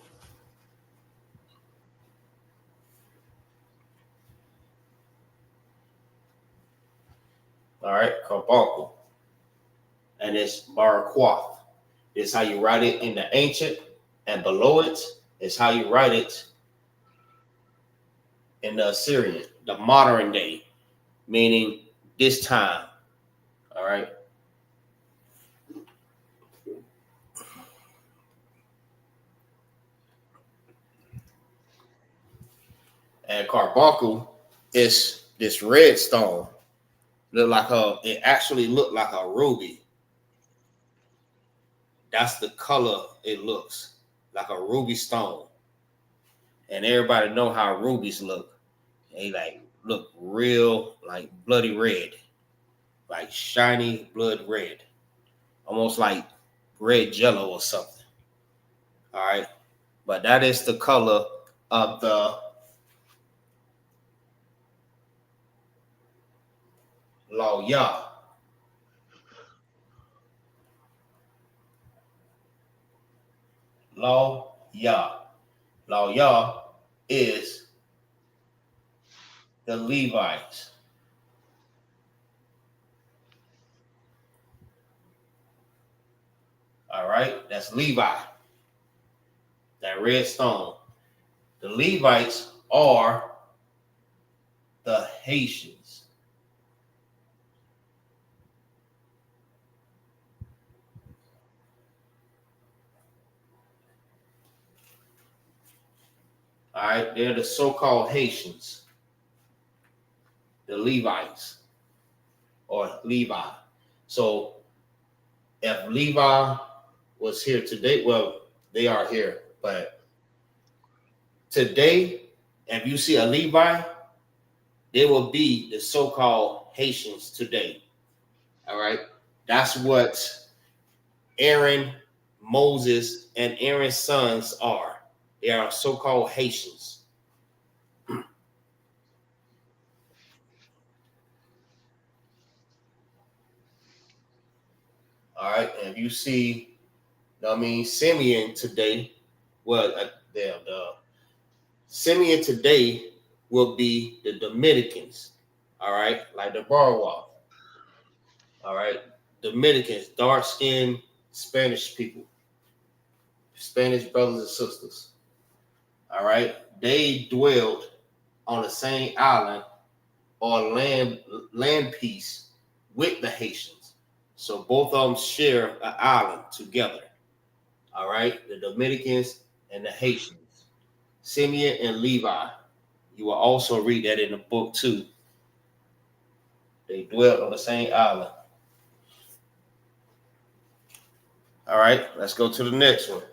All right, carbuncle. And it's Barakwath. It's how you write it in the ancient, and below it is how you write it in the Assyrian, the modern day, meaning this time. All right. And carbuncle is this red stone. It actually looked like a ruby. That's the color it looks, like a ruby stone. And everybody know how rubies look. They look real like bloody red, like shiny blood red, almost like red jello or something. All right. But that is the color of the Lawya. Lawya. Lawya is the Levites. All right. That's Levi. That red stone. The Levites are the Haitians. All right, they're the so-called Haitians, the Levites or Levi. So if Levi was here today, well, they are here, but today, if you see a Levi, they will be the so-called Haitians today. All right, that's what Aaron, Moses, and Aaron's sons are. They are so-called Haitians. All right, and if you see, Simeon today, the Simeon today will be the Dominicans. All right, like the Barwa. All right, Dominicans, dark-skinned Spanish people, Spanish brothers and sisters. All right, they dwelled on the same island or land piece with the Haitians. So both of them share an island together. All right, the Dominicans and the Haitians, Simeon and Levi. You will also read that in the book too. They dwelt on the same island. All right, let's go to the next one.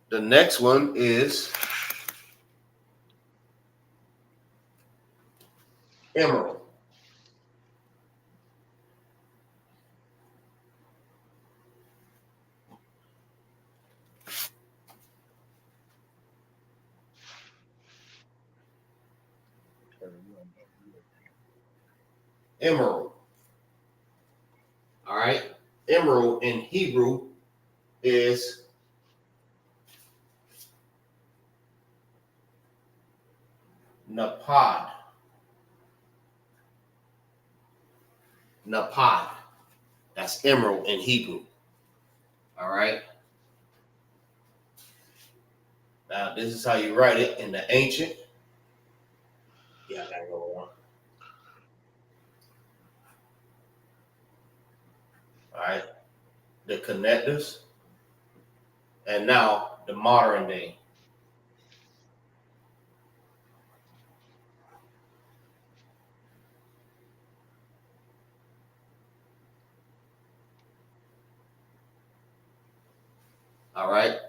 The next one is emerald. Emerald. All right. Emerald in Hebrew is napad. Napad. That's emerald in Hebrew. All right. Now, this is how you write it in the ancient. Yeah, I gotta go on. All right. The connectors. And now the modern day. All right.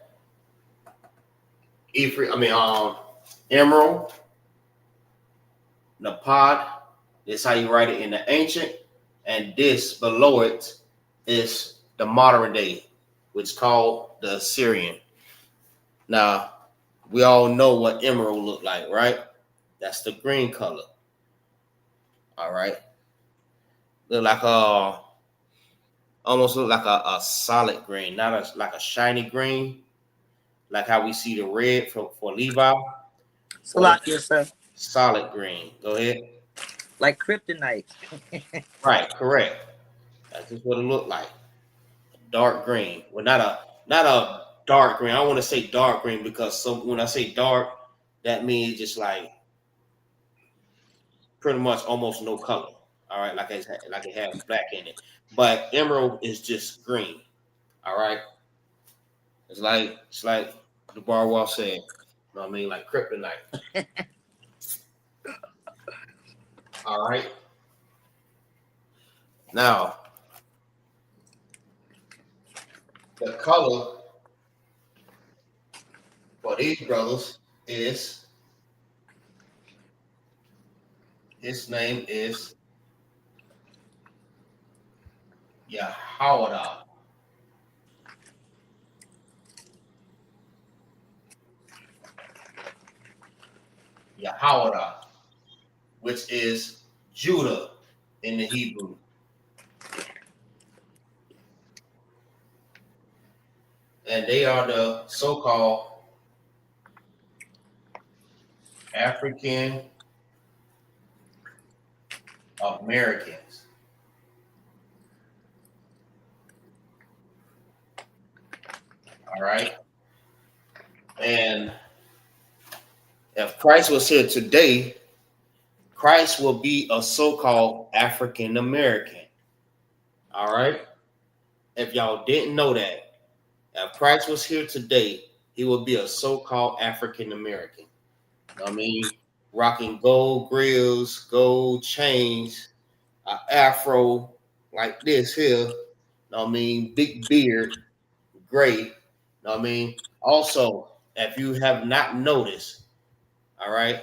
Emerald, napad. This is how you write it in the ancient. And this below it is the modern day, which is called the Assyrian. Now, we all know what emerald look like, right? That's the green color. All right. Look like almost look like a solid green, not like a shiny green, like how we see the red for Levi. Salakia, sir. Solid green. Go ahead. Like kryptonite. Right, correct. That's just what it looked like. Dark green. Well, not a dark green. I want to say dark green because when I say dark, that means just like pretty much almost no color. All right, like it has black in it. But emerald is just green. All right. It's like the Barwell said. You know what I mean? Like kryptonite. All right. Now, the color for these brothers is, his name is Yahawada. Yahawada, which is Judah in the Hebrew. And they are the so-called African Americans. All right. And if Christ was here today, Christ will be a so-called African American. All right. If y'all didn't know that, if Christ was here today, he would be a so-called African American. I mean, rocking gold grills, gold chains, an afro like this here. I mean, big beard, gray. I mean, also, if you have not noticed, all right,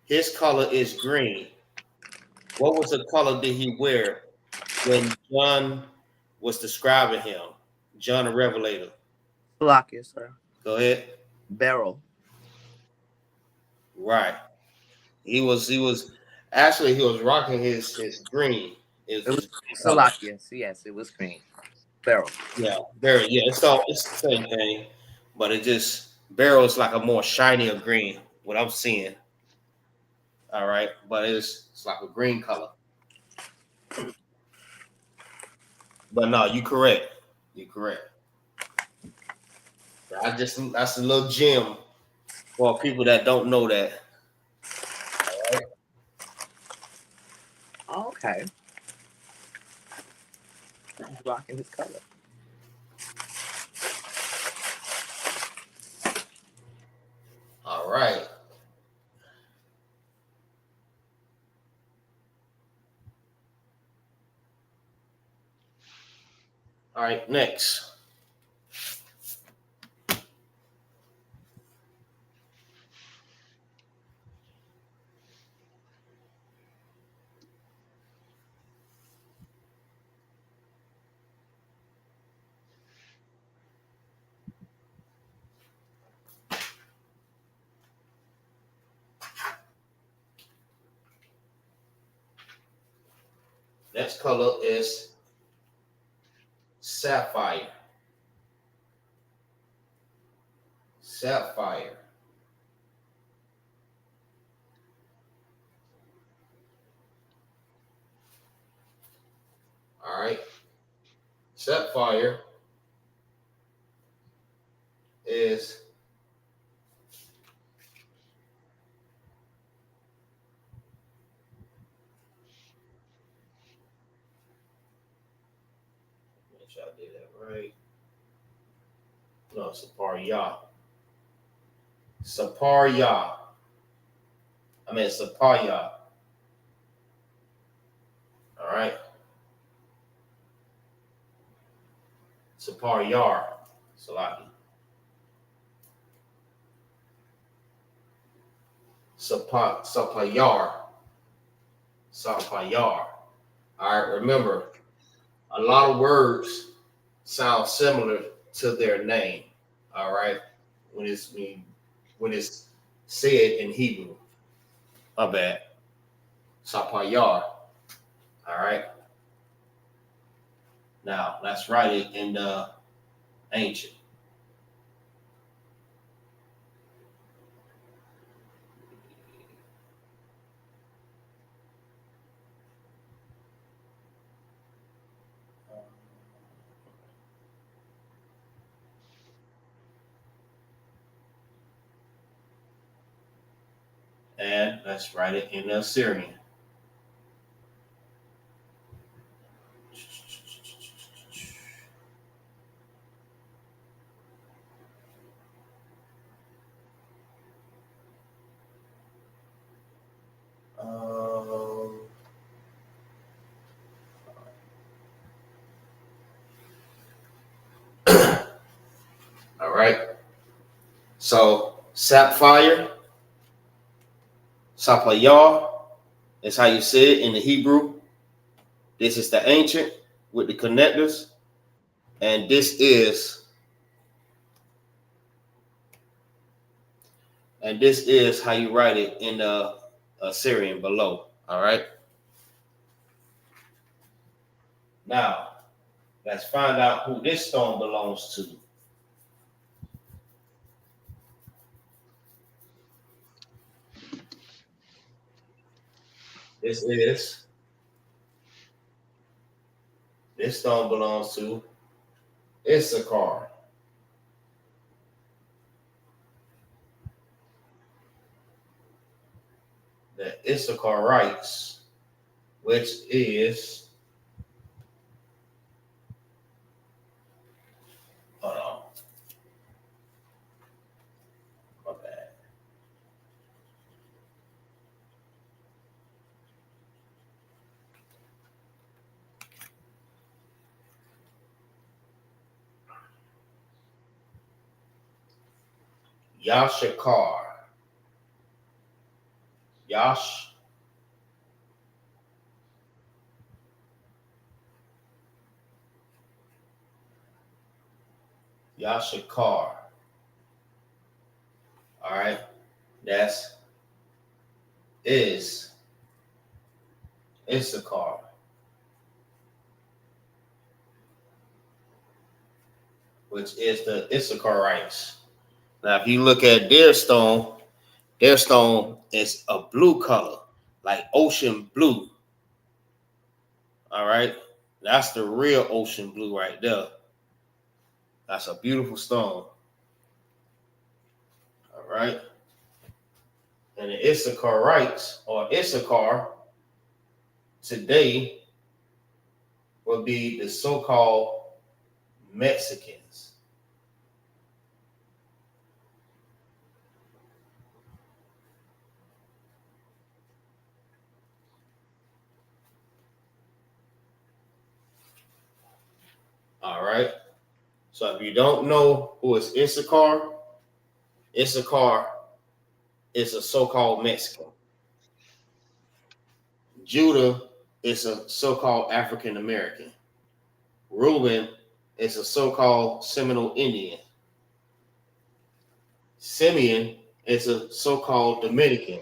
his color is green. What was the color did he wear when John was describing him? John the Revelator. Salakia, sir. Go ahead. Beryl. Right. He was rocking his green. It was Salakia. Yes, it was green. Beryl. Yeah, it's the same thing, but it just Beryl is like a more shinier green. what I'm seeing. All right, but it's like a green color. But no, you correct. You correct. That's a little gem for people that don't know that. Okay. I'm rocking this color. All right. All right, next. Next color is sapphire. Sapphire. All right. Sapphire is make sure I did that right. No, Sapphire. Sapphire. I mean Sapphire. All right. Sapphire. Salaki. Sapphire. Sapphire. All right. Remember, a lot of words sound similar to their name. All right. When it's said in Hebrew. My bad. Sapphire. All right. Now let's write it in the ancient. And let's write it in the Assyrian. All right. So sapphire is how you say it in the Hebrew. This is the ancient with the connectors. And this is how you write it in the Assyrian below. All right. Now, let's find out who this stone belongs to. This stone belongs to Issachar. The Issacharites, which is, hold on, my bad. Yashakar. Yashakar. All right. That's Issachar. Which is the Issacharites. Now, if you look at their stone, Their stone is a blue color, like ocean blue. All right. That's the real ocean blue right there. That's a beautiful stone. All right. And the Issacharites or Issachar today will be the so-called Mexicans. All right. So if you don't know who is Issachar, Issachar is a so-called Mexican. Judah is a so-called African American. Reuben is a so-called Seminole Indian. Simeon is a so-called Dominican.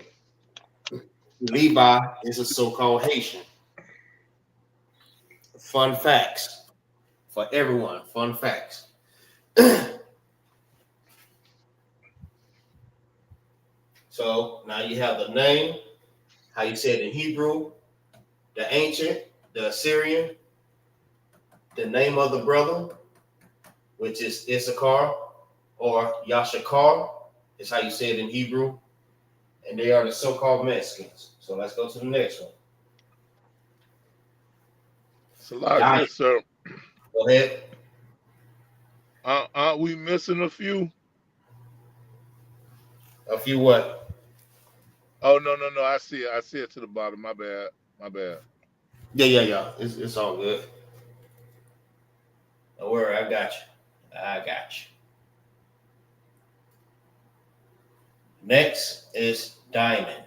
Levi is a so-called Haitian. Fun facts for everyone. Fun facts. So now you have the name, how you say it in Hebrew, the ancient, the Assyrian, the name of the brother, which is Issachar or Yashakar, is how you say it in Hebrew. And they are the so-called Mexicans. So let's go to the next one. It's a lot. Yes, sir. Go ahead. Aren't we missing a few? A few what? Oh, no. I see it. I see it to the bottom. My bad. Yeah. It's all good. Don't worry, I got you. Next is diamond.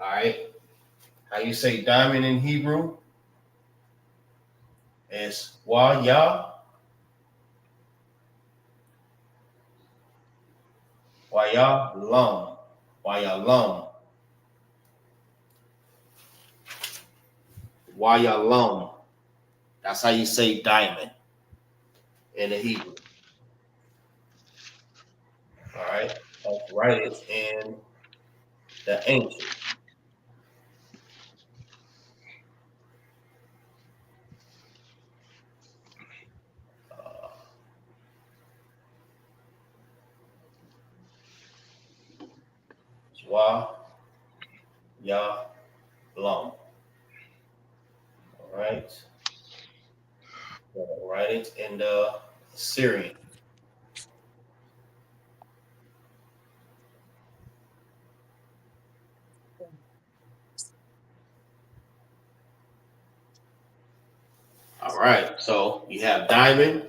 All right. How you say diamond in Hebrew? It's Wayalom. Wayalom. That's how you say diamond in the Hebrew. All right. Let's write it in the ancient. Wayalom. All right. Write it in the Syrian. All right. So you have diamond.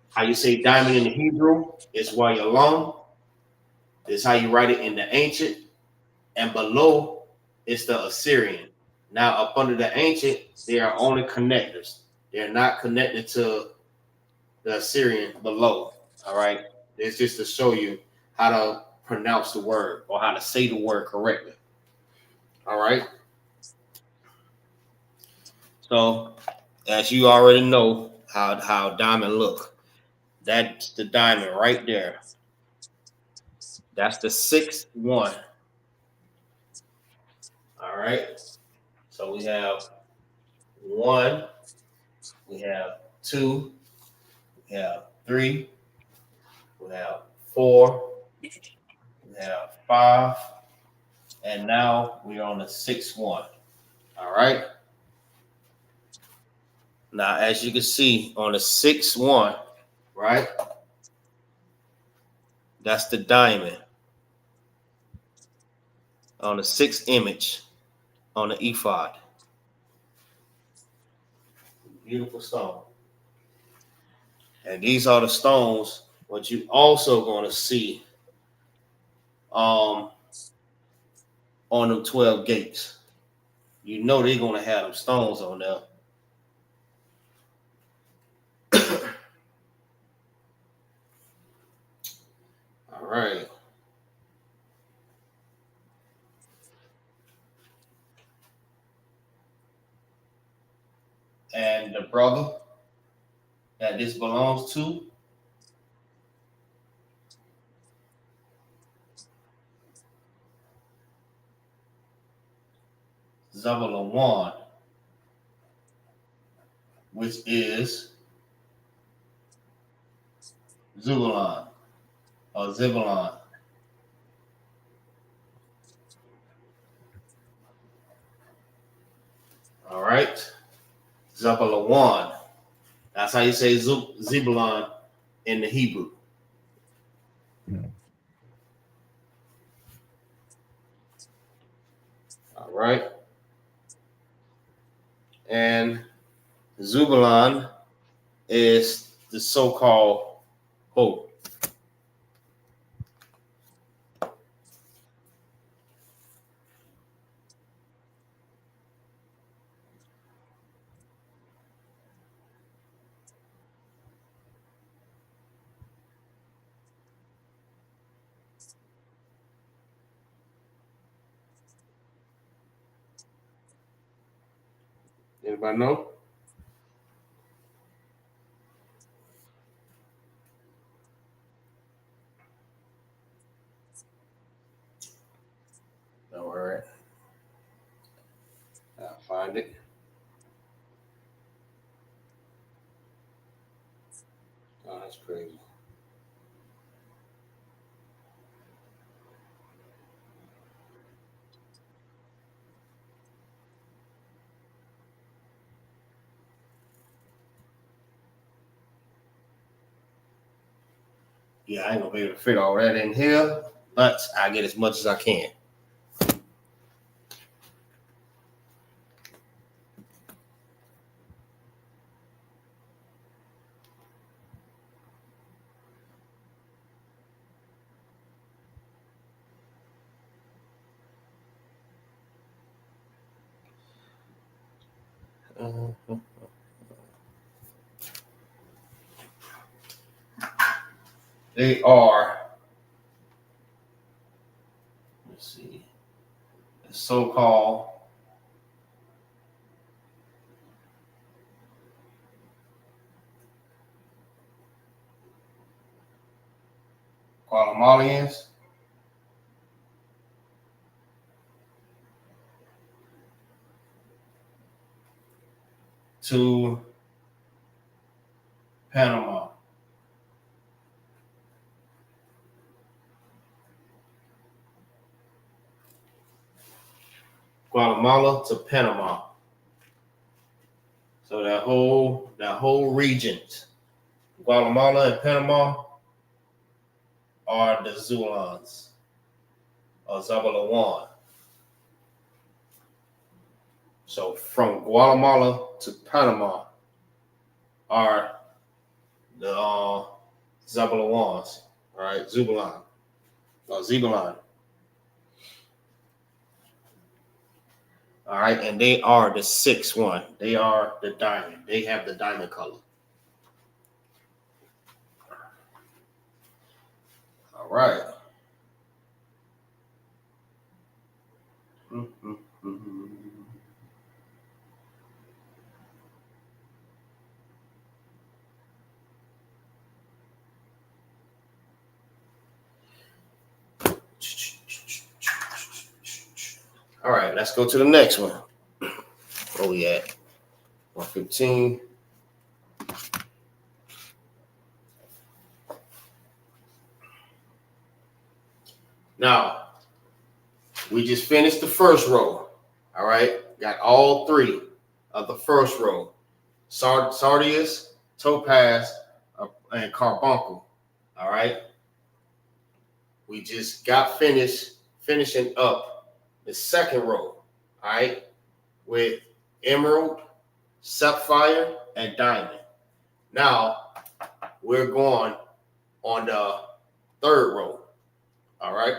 How you say diamond in the Hebrew is Wayalom. This is how you write it in the ancient. And below is the Assyrian. Now, up under the ancient, they are only connectors. They're not connected to the Assyrian below. All right. It's just to show you how to pronounce the word or how to say the word correctly. All right. So, as you already know how diamond look, that's the diamond right there. That's the 6th one. All right. So we have 1, we have 2, we have 3, we have 4, we have 5, and now we're on the 6th one. All right. Now, as you can see on the 6th one, right? That's the diamond on the 6th image on the ephod. Beautiful stone. And these are the stones what you also going to see on them 12 gates. You know they're going to have them stones on there. All right. And the brother that this belongs to Zabalawan, which is Zebulon or Zebulon. All right. Zabalawan. That's how you say Zebulon in the Hebrew. All right. And Zebulon is the so-called hope. Anybody know? All right. I'll find it. Oh, that's crazy. Yeah, I ain't gonna be able to fit all that in here, but I get as much as I can. They are, let's see, the so-called Guatemalans, to Panama. Guatemala to Panama. So that whole region, Guatemala and Panama, are the Zulans or Zabalawan. So from Guatemala to Panama are the Zabalawans, all right, Zebulon or Zebulon. All right, and they are the sixth one. They are the diamond. They have the diamond color. All right. All right, let's go to the next one. Where we at? 115. Now, we just finished the first row. All right, got all three of the first row: sardius, topaz, and carbuncle. All right, we just got finishing up the second row. All right, with emerald, sapphire, and diamond. Now we're going on the third row. All right.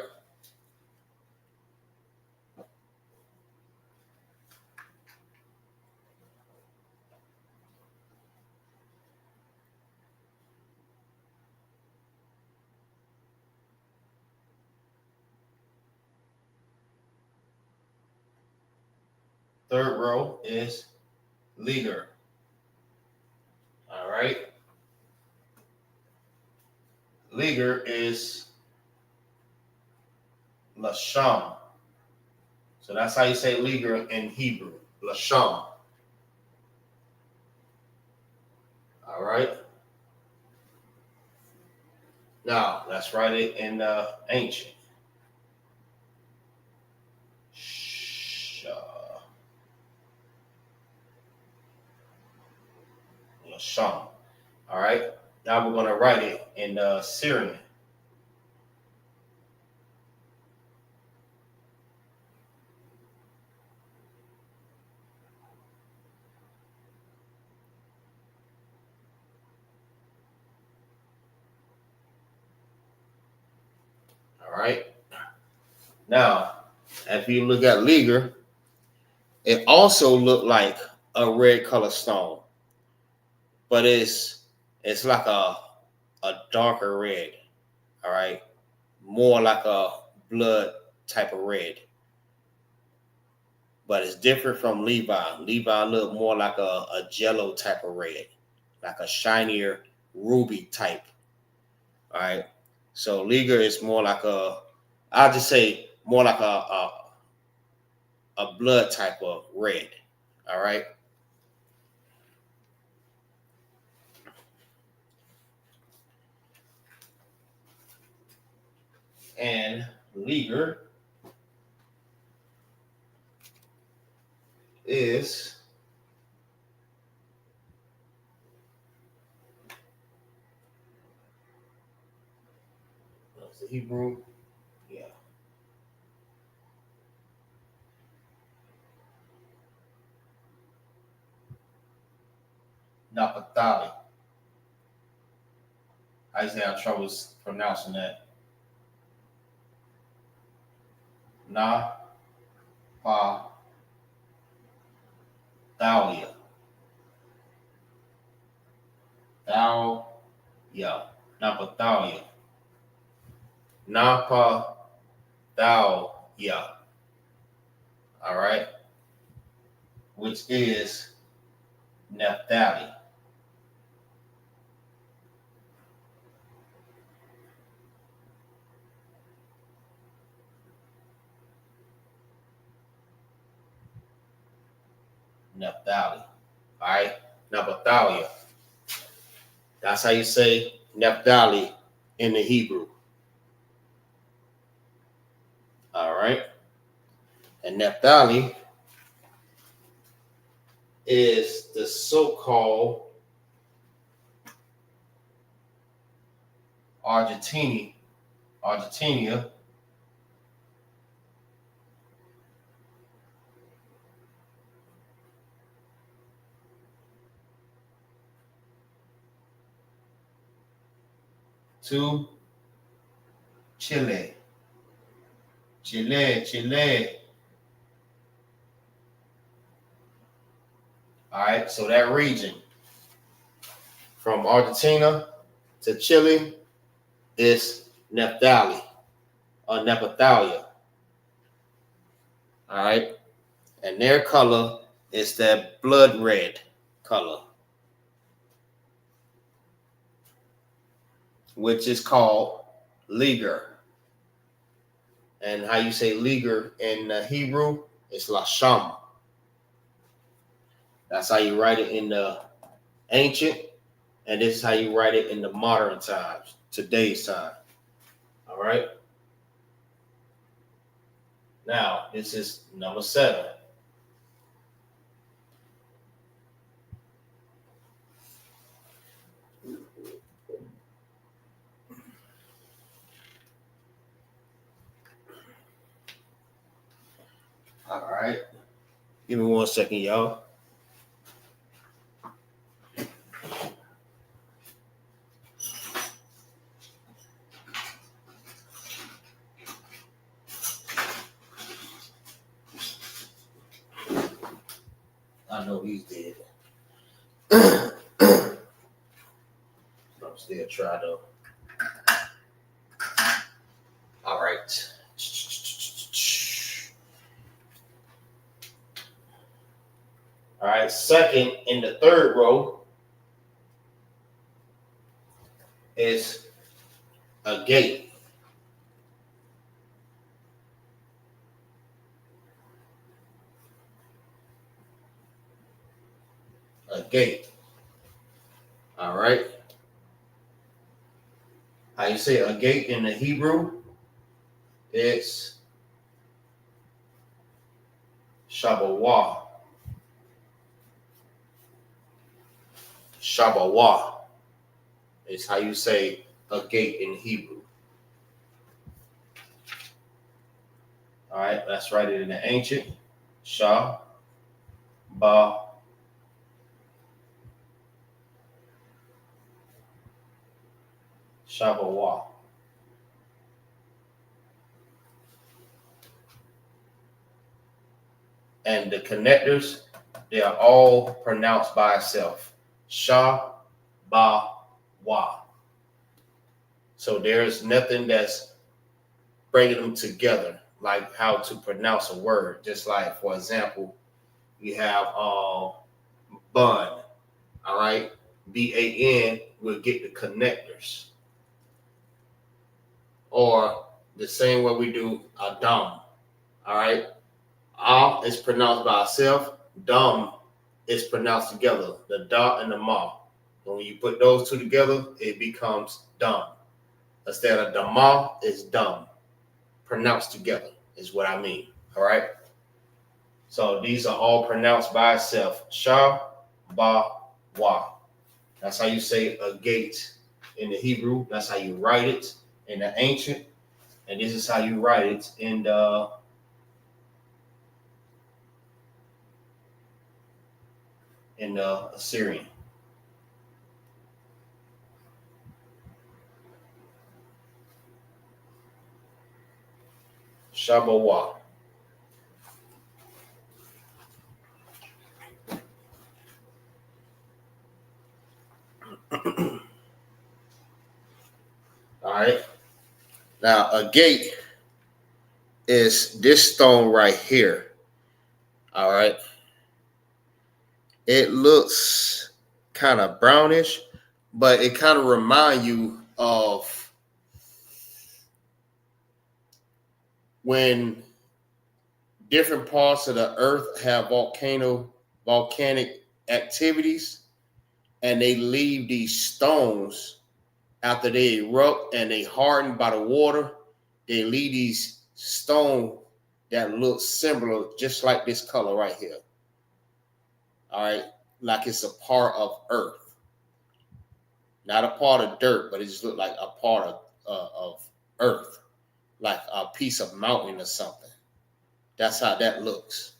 Third row is leader. All right. Leader is Lashawan So that's how you say leaguer in Hebrew. Lashawan. All right. Now let's write it in ancient. Lashawan. All right. Now we're going to write it in Syrian. All right. Now, if you look at leaguer, it also looked like a red color stone, but it's like a darker red. All right, more like a blood type of red, but it's different from Levi. Levi look more like a jello type of red, like a shinier ruby type. All right, so leaguer is more like I'll just say more like a blood type of red. All right. And leaguer is what's the Hebrew? Yeah. Naphtali. I used to have troubles pronouncing that. Na pa thalia. Thou ya. Naphthalia. Na pa thou ya. All right. Which is Naphtali. Naphtali. All right. Naphthalia. That's how you say Naphtali in the Hebrew. All right. And Naphtali is the so-called Argentina to Chile. All right, so that region from Argentina to Chile is Naphtali or Naphthalia. All right, and their color is that blood red color, which is called leaguer. And how you say leaguer in Hebrew is lasham. That's how you write it in the ancient, and this is how you write it in the modern times, today's time. All right. Now, this is number 7. All right. Give me 1 second, y'all. I know he's dead. I'm still trying to. All right. All right. Second in the third row is a gate. A gate. All right. How you say a gate in the Hebrew? It's Shabawah. Shabawah is how you say a gate in Hebrew. All right, let's write it in the ancient. Sha, ba, Shabawah. And the connectors, they are all pronounced by itself. Sha, ba, wa. So there's nothing that's bringing them together, like how to pronounce a word. Just like, for example, you have bun, all right? B-A-N will get the connectors. Or the same way we do Adam, all right? Ah is pronounced by itself. Dum is pronounced together, the da and the ma. And when you put those two together, it becomes dumb. Instead of the ma is dumb. Pronounced together is what I mean, all right? So these are all pronounced by itself. Sha, ba, wa. That's how you say a gate in the Hebrew. That's how you write it in the ancient. And this is how you write it in the Assyrian. Shabawa. All right. Now, a gate is this stone right here. All right. It looks kind of brownish, but it kind of reminds you of when different parts of the earth have volcanic activities, and they leave these stones after they erupt and they harden by the water. They leave these stones that look similar, just like this color right here. All right, like it's a part of earth, not a part of dirt, but it just looked like a part of earth, like a piece of mountain or something. That's how that looks.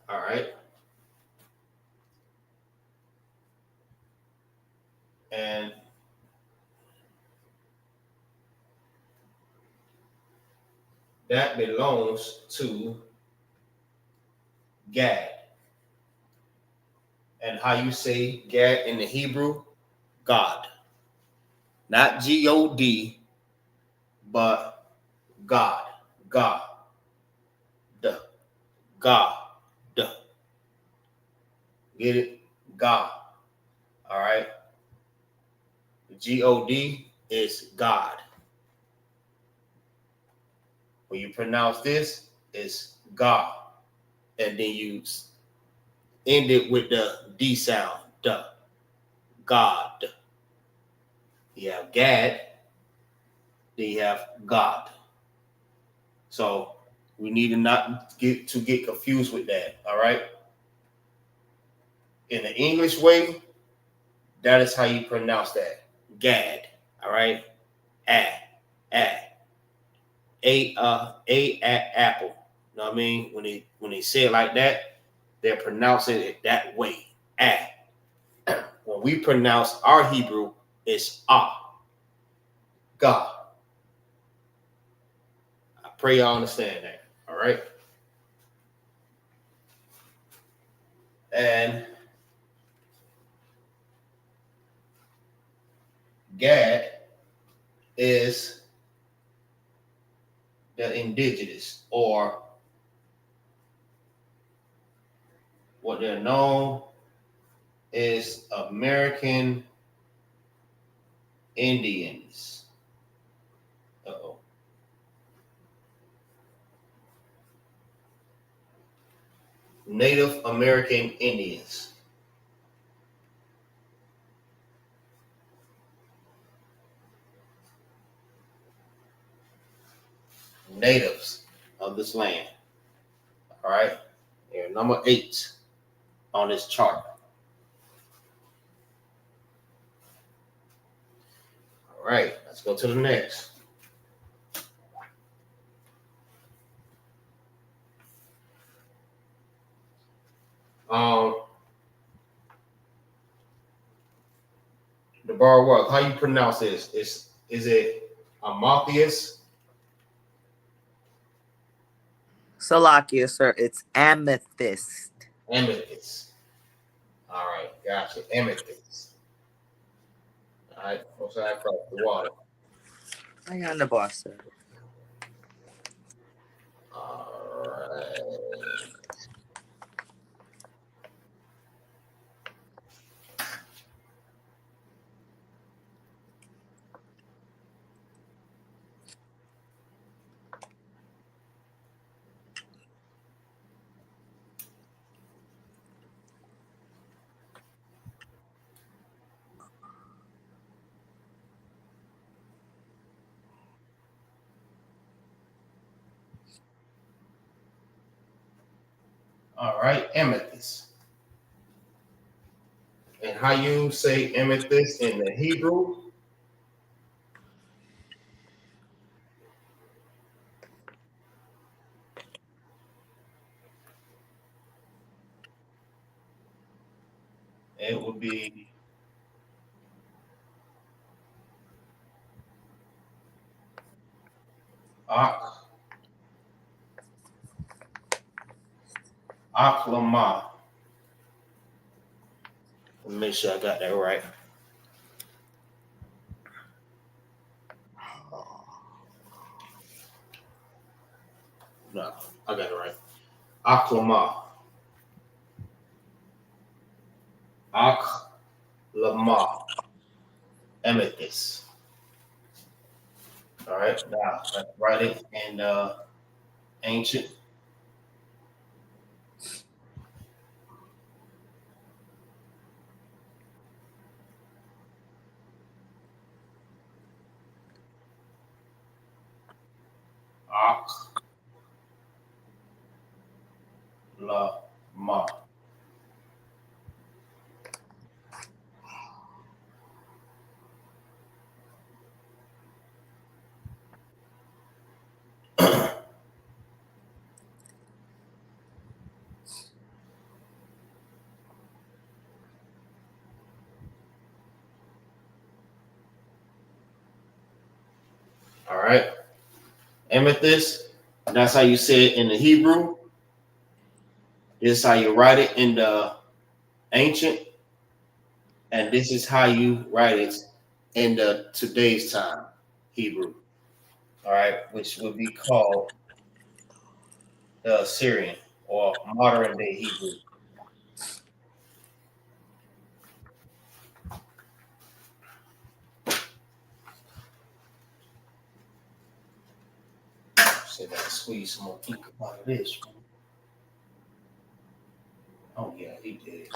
All right. And that belongs to Gad. And how you say Gad in the Hebrew? God. Not G-O-D, but God. God. Duh. God. Duh. Get it? God. All right. G-O-D is God. When you pronounce this, it's God. And then you end it with the D sound. Duh. God. You have Gad. Then you have God. So we need to not get confused with that. All right. In the English way, that is how you pronounce that. Gad. All right. Apple. You know what I mean? When they say it like that, they're pronouncing it that way. When we pronounce our Hebrew, it's God. I pray y'all understand that. All right. And Gad is the indigenous, or what they're known is American Indians. Uh-oh. Native American Indians. Natives of this land. All right. They're number 8 on this chart. All right. Let's go to the next. The bar work. How you pronounce this? Is it Amotheus? Salakia, sir. It's amethyst. Amethyst. All right, gotcha. Amethyst. All right, what's that across the water? I got the bar, sir. All right. All right, amethyst. And how you say amethyst in the Hebrew? It would be Aklama. Let me make sure I got that right. No, I got it right. Aklama. Aklama. Amethyst. All right, now let's write it in ancient. Aklama. All right, amethyst. That's how you say it in the Hebrew. This is how you write it in the ancient, and this is how you write it in the today's time Hebrew. All right, which would be called the Assyrian or modern day Hebrew. See if I can squeeze some more ink out of this. Oh yeah, he did.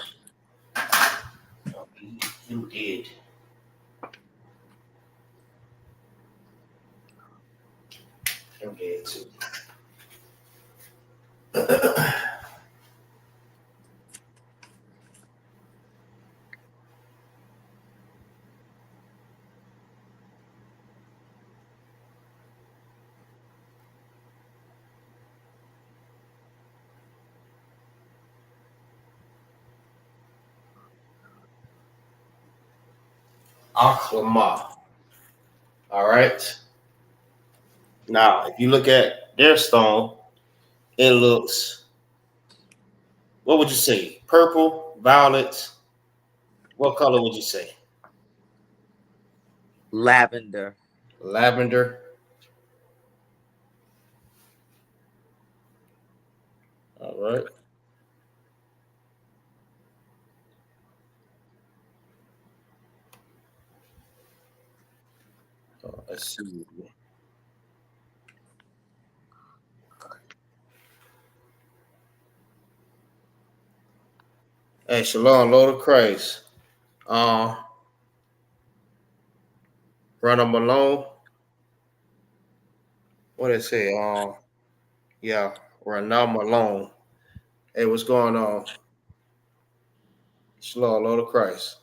Oh, he did. He did too. Aklama. All right. Now, if you look at their stone, it looks, what would you say? Purple, violet. What color would you say? Lavender. Lavender. All right. Let's see. Hey, Shalom, Lord of Christ. Run them alone. What did it say? Yeah, run them alone. Hey, what's going on? Shalom, Lord of Christ.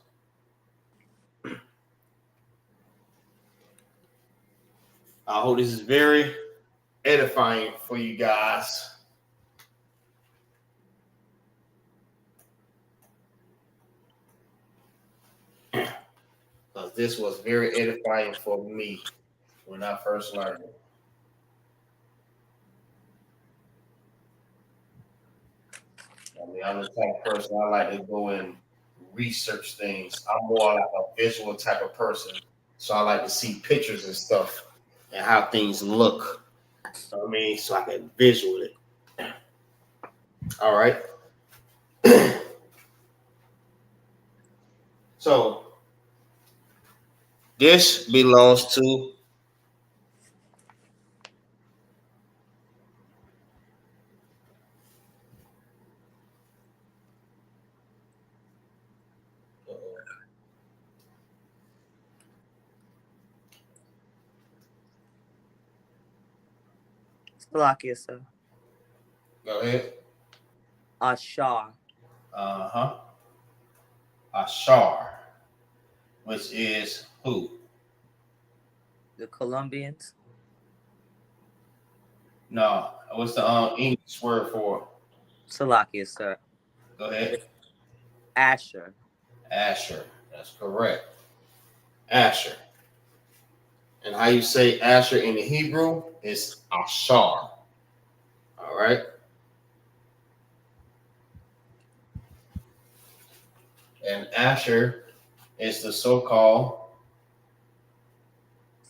I hope this is very edifying for you guys. Because this was very edifying for me when I first learned it. I mean, I'm the type of person I like to go and research things. I'm more like a visual type of person. So I like to see pictures and stuff and how things look. I mean, so I can visual it. All right. So this belongs to Salakia, sir. go ahead. Ashar. Ashar, which is who? The Colombians. No, what's the English word for? Salakia, sir. Go ahead. Asher. Asher. That's correct. Asher. And how you say Asher in the Hebrew is Ashar. All right. And Asher is the so-called.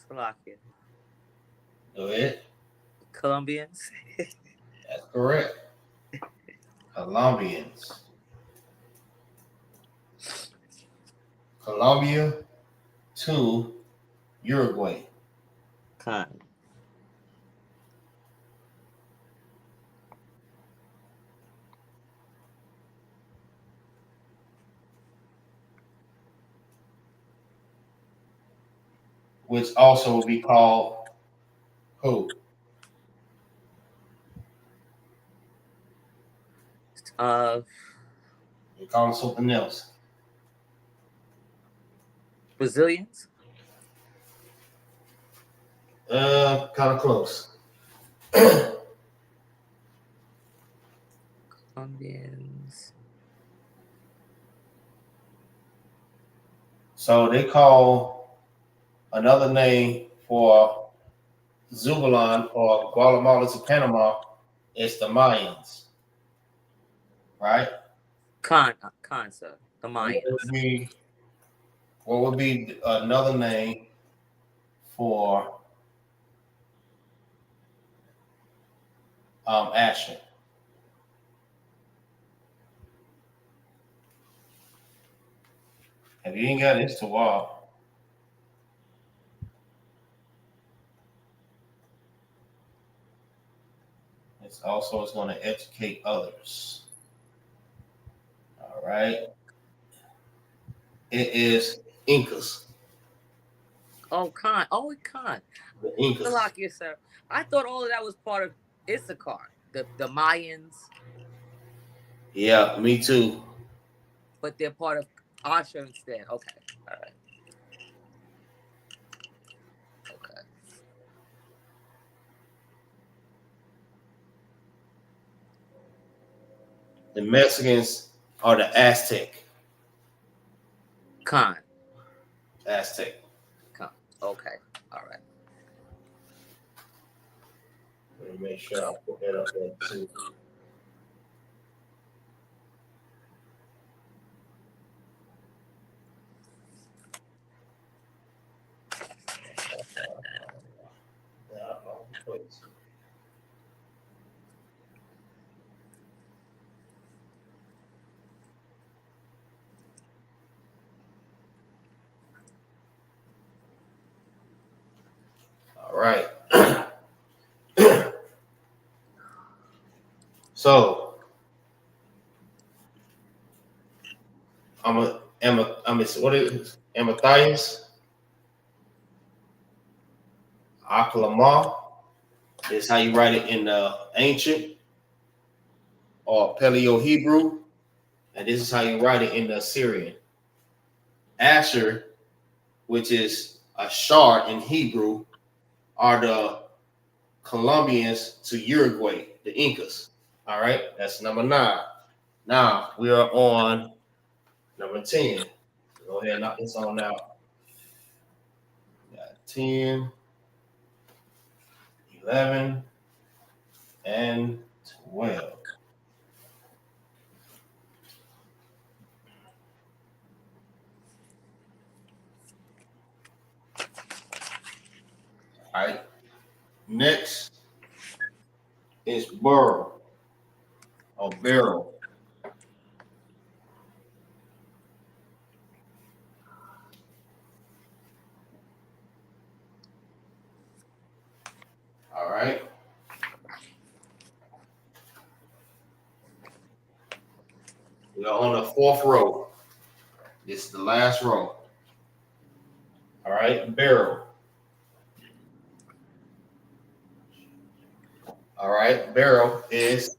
Salakia. Go ahead. Colombians. That's correct. Colombians. Colombia to Uruguay. Khan. Which also will be called who? You call it something else. Brazilians. Kind of close. Colombians. So they call another name for Zubalan or Guatemala to Panama is the Mayans, right? Khan, sir. The What Mayans. would be another name for Asher? If you ain't got it, it's the wall. It's going to educate others. All right. It is Incas. Oh, Khan. Oh, Khan. The Incas. Salakia, sir. I thought all of that was part of Issachar. The Mayans. Yeah, me too. But they're part of Asher instead. Okay. All right. Okay. The Mexicans are the Aztec. Khan. Aztec. Khan. Okay. All right. Let me make sure I put that up there too. All right. So what is Amethyst, Aklama. This is how you write it in the ancient or Paleo Hebrew, and this is how you write it in the Assyrian. Asher, which is Ashar in Hebrew, are the Colombians to Uruguay, the Incas. All right, that's number 9. Now we are on number 10. Go ahead and knock this on out. Got 10, 11, and 12. All right. Next is burrow or barrel. All right. We are on the 4th row. This is the last row. All right, barrel. All right, barrel is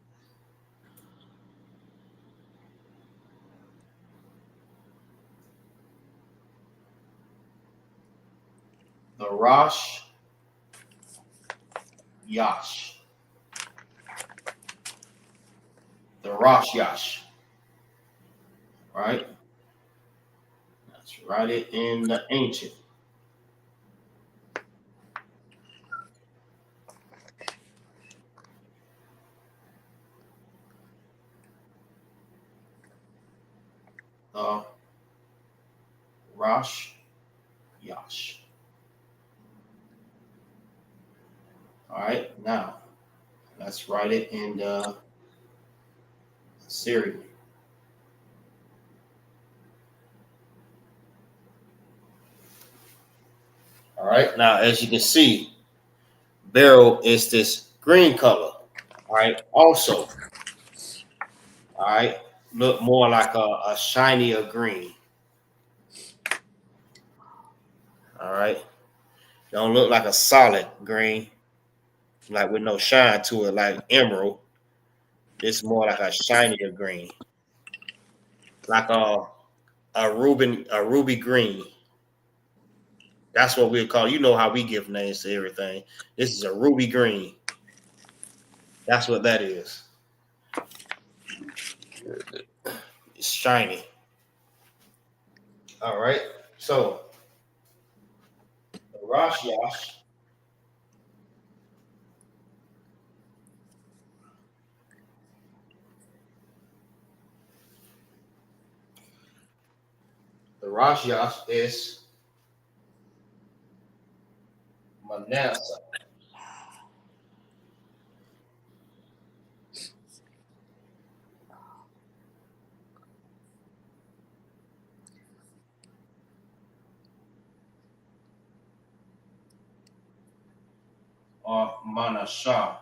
the Rosh Yash. The Rosh Yash. All right. Let's write it in the ancient. Rosh Yash. All right, now let's write it in the Syrian. All right, now as you can see, beryl is this green color. All right, also, all right, look more like a shinier green. All right, don't look like a solid green, like with no shine to it, like emerald. This is more like a shinier green, like a ruby green. That's what we call. You know how we give names to everything. This is a ruby green. That's what that is. It's shiny. All right. So the Rosh Yash. The Rosh Yash is Manasseh. Or Manasseh. All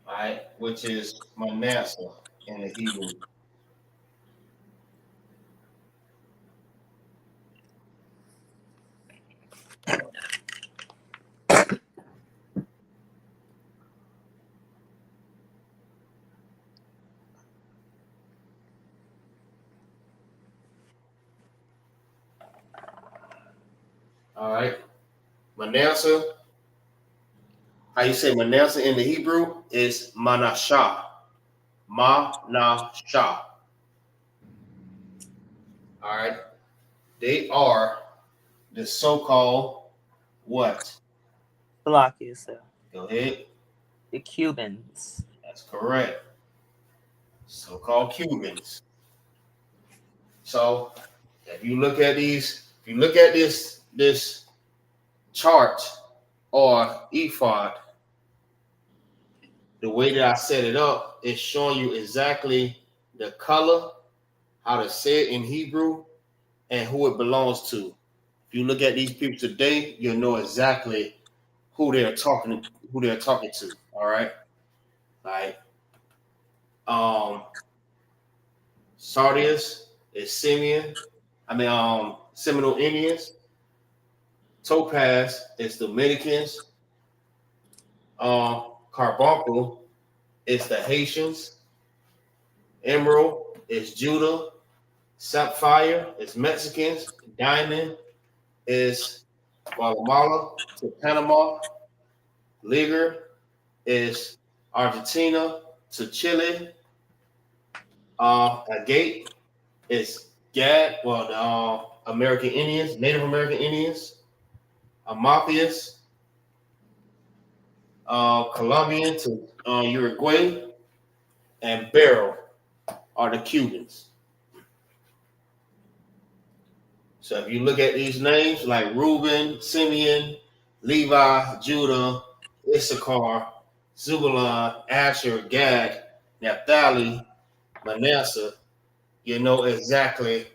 right, which is Manasseh in the Hebrew. All right. Manasseh. How you say Manasseh in the Hebrew is Manasseh. Manasseh. All right. They are the so-called what? Block yourself. Go ahead. The Cubans. That's correct. So-called Cubans. So if you look at this chart or ephod, the way that I set it up is showing you exactly the color, how to say it in Hebrew, and who it belongs to. If you look at these people today, you'll know exactly who they're talking to. All right. Like Sardius is Seminole Indians. Topaz is Dominicans. Carbuncle is the Haitians. Emerald is Judah. Sapphire is Mexicans. Diamond is Guatemala to Panama. Liger is Argentina to Chile. Agate is Gad, the American Indians, Native American Indians. Amapius, Colombian to Uruguay. And Beryl are the Cubans. So if you look at these names like Reuben, Simeon, Levi, Judah, Issachar, Zebulun, Asher, Gad, Naphtali, Manasseh, you know exactly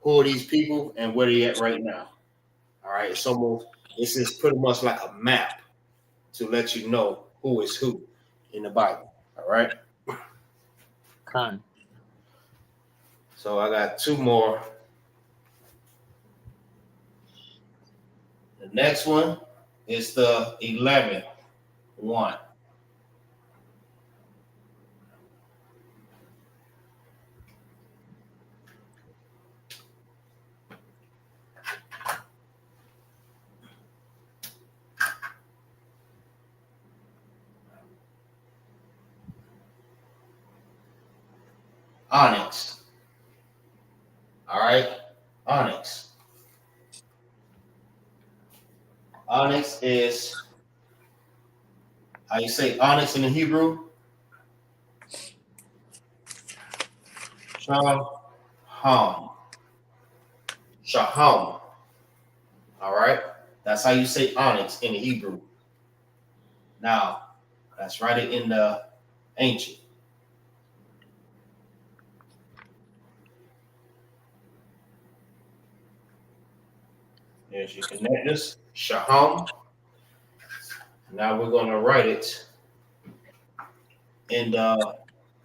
who are these people and where they at right now. All right, this is pretty much like a map to let you know who is who in the Bible. All right. Con. So I got two more. The next one is the 11th one. Onyx. All right. Onyx. Onyx is how you say onyx in the Hebrew? Shaham. Shaham. All right. That's how you say onyx in the Hebrew. Now, that's right in the ancient. There's your connectors. Shaham. Now we're going to write it in the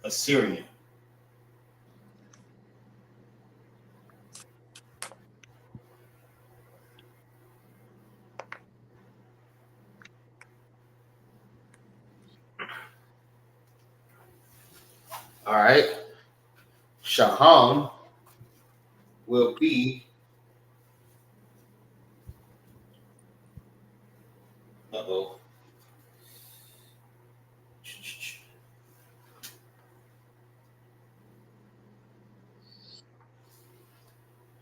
Assyrian. All right. Shaham will be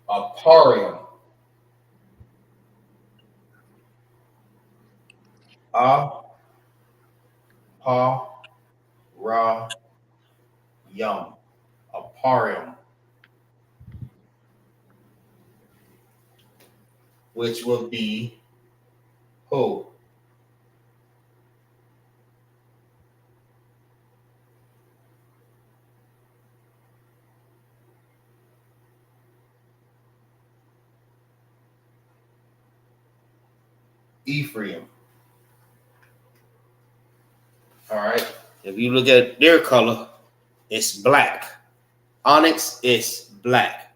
Aparium. Yum. Aparium. Which will be who? Ephraim. All right. If you look at their color, it's black. Onyx is black.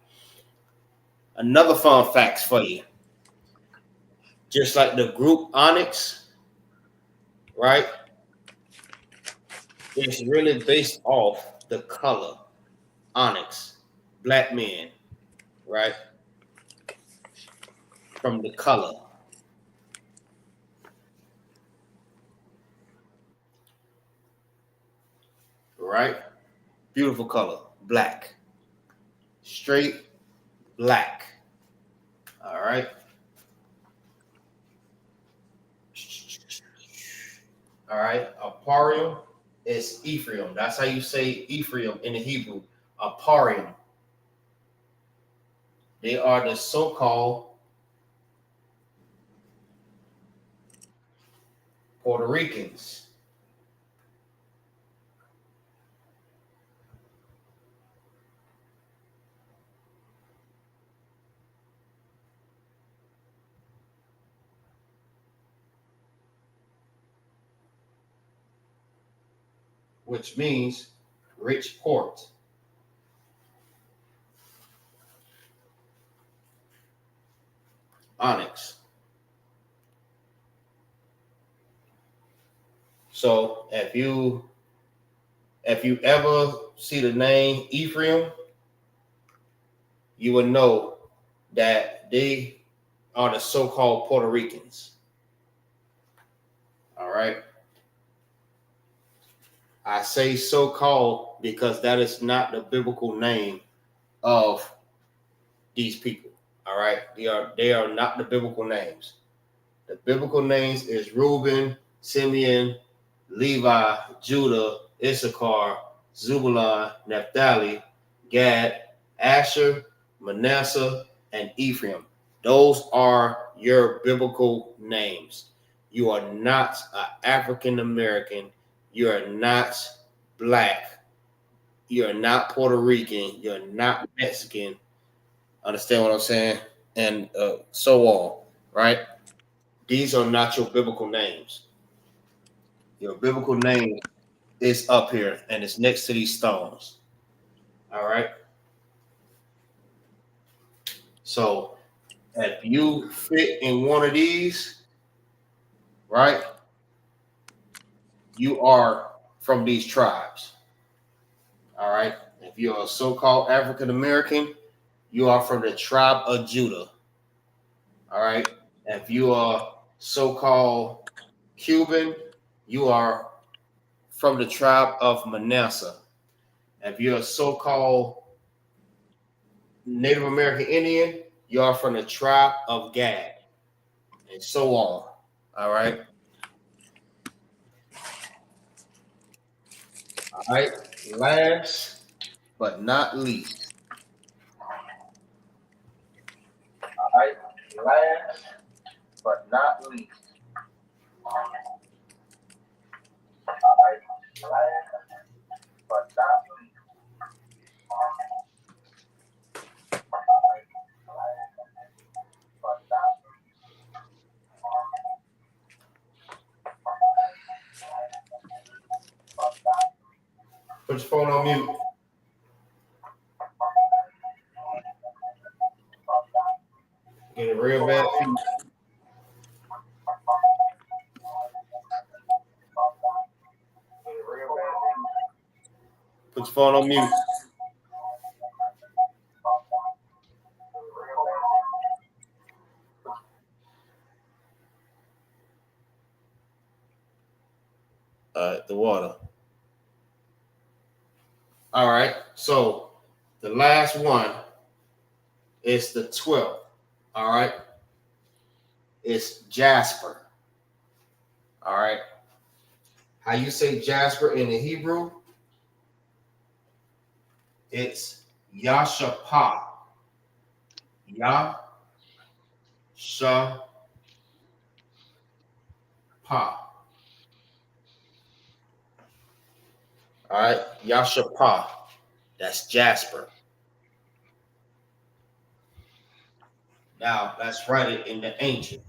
Another fun fact for you. Just like the group Onyx, right? It's really based off the color. Onyx. Black men, right? From the color. Right? Beautiful color. Black. Straight black. All right. All right. Aparium is Ephraim. That's how you say Ephraim in the Hebrew. Aparium. They are the so-called Puerto Ricans. Which means rich port. onyx. So if you ever see the name Ephraim, you would know that they are the so-called Puerto Ricans. All right. I say so-called because that is not the biblical name of these people. All right. They are not the biblical names. The biblical names is Reuben, Simeon, Levi, Judah, Issachar, Zebulun, Naphtali, Gad, Asher, Manasseh, and Ephraim. Those are your biblical names. You are not an African American. You are not black. You are not Puerto Rican. You're not Mexican. Understand what I'm saying? And so on, right? These are not your biblical names. Your biblical name is up here and it's next to these stones. All right. So if you fit in one of these, right, you are from these tribes. All right. If you're a so-called African American, you are from the tribe of Judah. All right. If you are so-called Cuban, you are from the tribe of Manasseh. If you're a so-called Native American Indian, you are from the tribe of Gad, and so on. All right. All right. Last but not least. All right. Last but not least. All right. Last but not least. All right. Last but not least. Put your phone on mute. Getting real bad feedback. Put your phone on mute. The water. All right. So the last one is the 12th. All right. It's Jasper. All right. How you say Jasper in the Hebrew? It's Yashapah. Yashapah. All right. Yashapah. That's Jasper. Now let's write it in the ancient.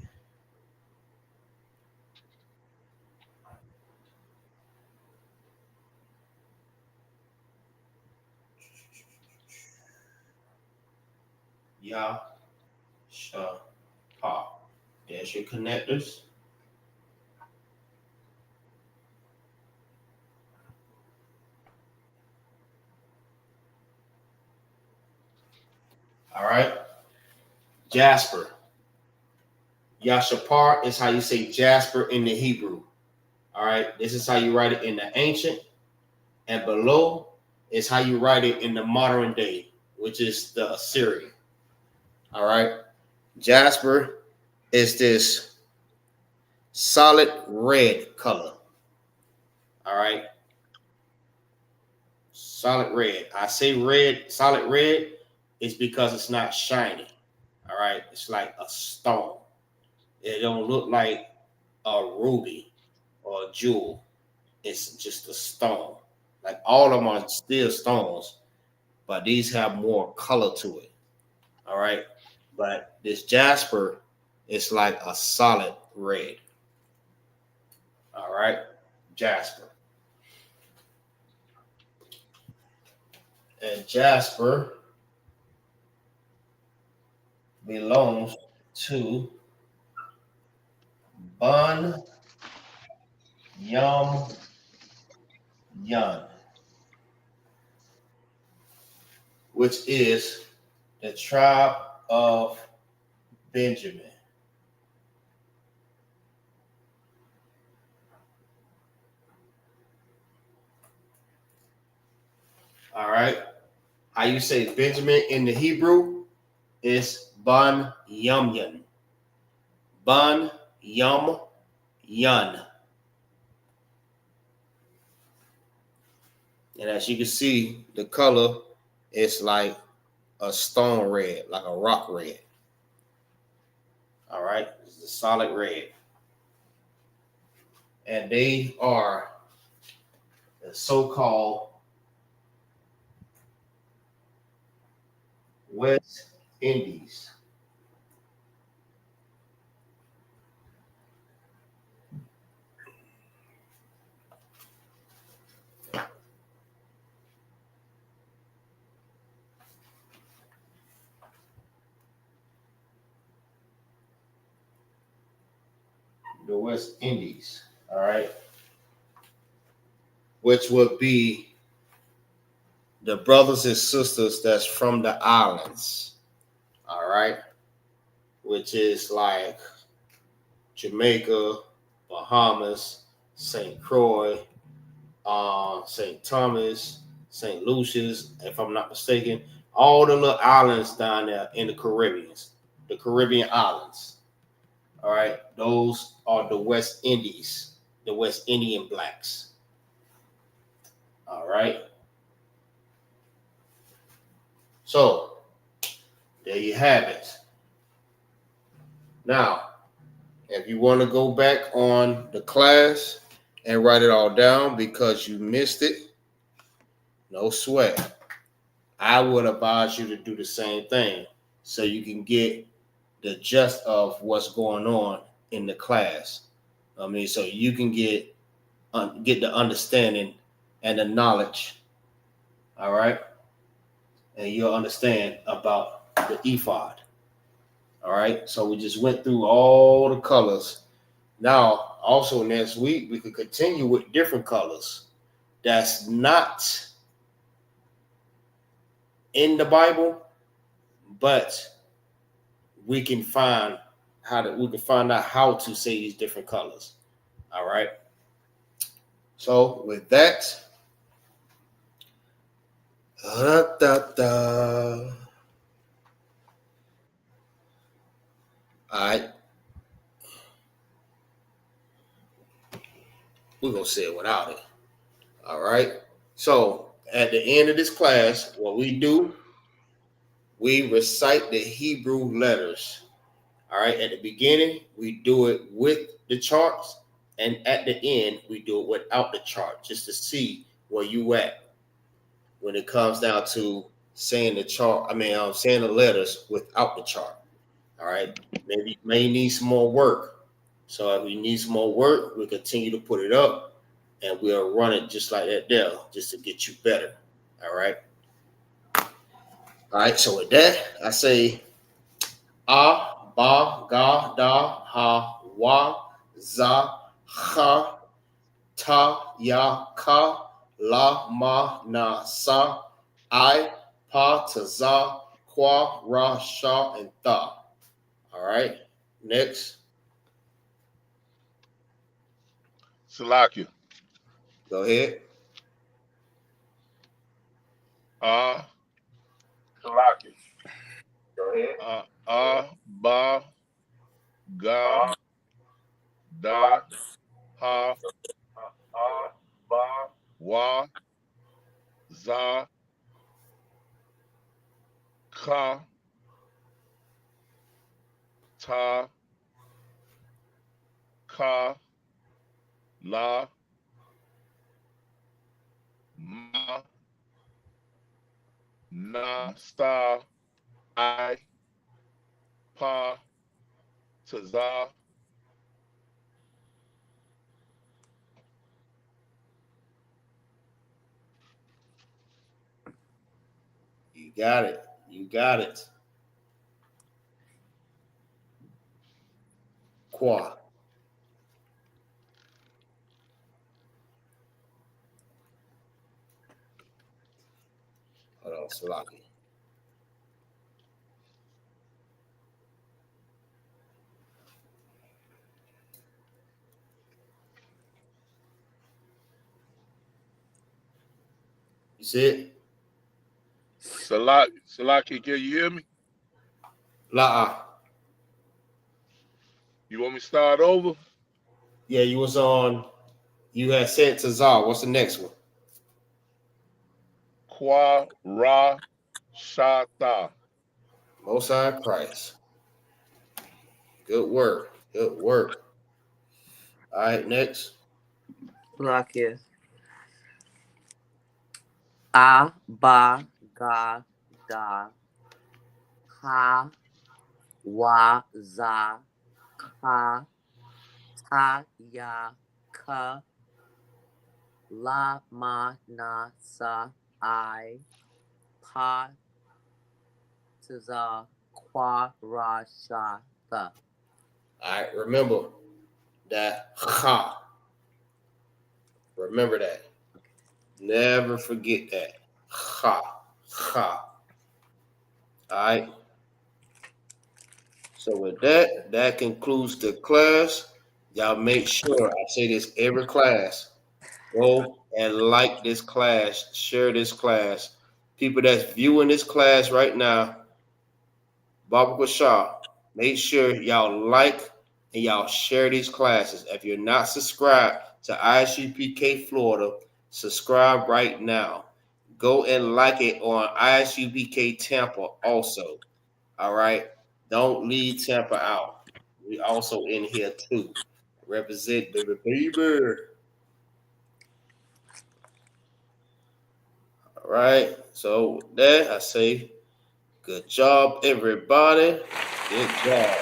Yashapah. There's your connectors. All right. Jasper. Yashapar is how you say Jasper in the Hebrew. All right. This is how you write it in the ancient. And below is how you write it in the modern day, which is the Assyrian. All right. Jasper is this solid red color. All right. Solid red. I say red, solid red is because it's not shiny. All right. It's like a stone. It don't look like a ruby or a jewel. It's just a stone. Like all of them are still stones, but these have more color to it. All right. But this jasper is like a solid red. All right. Jasper. And jasper belongs to Bun Yum Yun, which is the tribe of Benjamin. All right. How you say Benjamin in the Hebrew is Ban Yum Yun. Ban Yum Yun. And as you can see, the color is like a stone red, like a rock red. All right. It's a solid red. And they are the so-called West Indies. The West Indies, all right, which would be the brothers and sisters that's from the islands, all right, which is like Jamaica, Bahamas, St. Croix, St. Thomas, St. Lucia's, if I'm not mistaken, all the little islands down there in the Caribbean islands. All right, those are the West Indies, the West Indian blacks. All right. So there you have it. Now, if you want to go back on the class and write it all down because you missed it, no sweat. I would advise you to do the same thing so you can get the gist of what's going on in the class. I mean, so you can get the understanding and the knowledge. All right. And you'll understand about the ephod. All right. So we just went through all the colors. Now, also next week, we could continue with different colors that's not in the Bible, but we can find out how to say these different colors. All right. So with that, all right, we're gonna say it without it. All right. So at the end of this class, what we do, we recite the Hebrew letters. All right. At the beginning, we do it with the charts, and at the end, we do it without the chart, just to see where you at when it comes down to saying the chart. Saying the letters without the chart. All right. Maybe you may need some more work. So if we need some more work, we continue to put it up, and we'll run it just like that there, just to get you better. All right. All right. So with that, I say Ah, Ba, Ga, Da, Ha, Wa, Za, Ha, Ta, Ya, Ka, La, Ma, Na, Sa, I, Pa, Ta, Za, Kwa, Ra, Sha, and Tha. All right. Next. Salakia. Go ahead. Salakia. Go ahead. Ba, Ga, Da, Ha, Ba, Wa, Za, Ka, Ta, Ka, La, Ma, Na, Sa, I, Pa, Ta, Za. You got it. You got it. Qua. Hold on, Salaki. You see it? Salaki, can you hear me? La'a. You want me to start over? Yeah, you was on. You had said to Zah. What's the next one? Kwa Ra Shata. Most High Christ. Good work. Good work. All right, next. Lock here. A ba ga da ha wa za ka ta ya ka la ma na sa I pa to za kwa ra sha tha. All right, remember that ha. Remember that. Never forget that. Ha. Ha. All right. So with that, that concludes the class. Y'all make sure, I say this every class, go and like this class, share this class. People that's viewing this class right now, Baba Shah, make sure y'all like and y'all share these classes. If you're not subscribed to ISUPK Florida, subscribe right now. Go and like it on ISUPK Tampa also. All right. Don't leave Tampa out. We also in here too. Represent baby baby. All right. So there I say good job, everybody. Good job.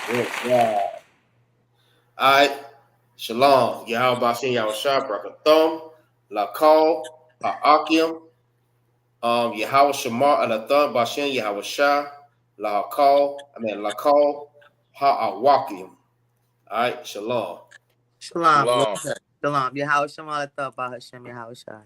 Good job. All right. Shalom. Yahweh Bashin Yahushua Brakathum. Lakal. Ha'akim. Yahweh Shemar Alatham Bashin Yahushua. Lakal. Ha'awakim. All right, shalom. Shalom. Shalom. Shalom. Yahweh Shema Tha Hashem Yahweh Shai.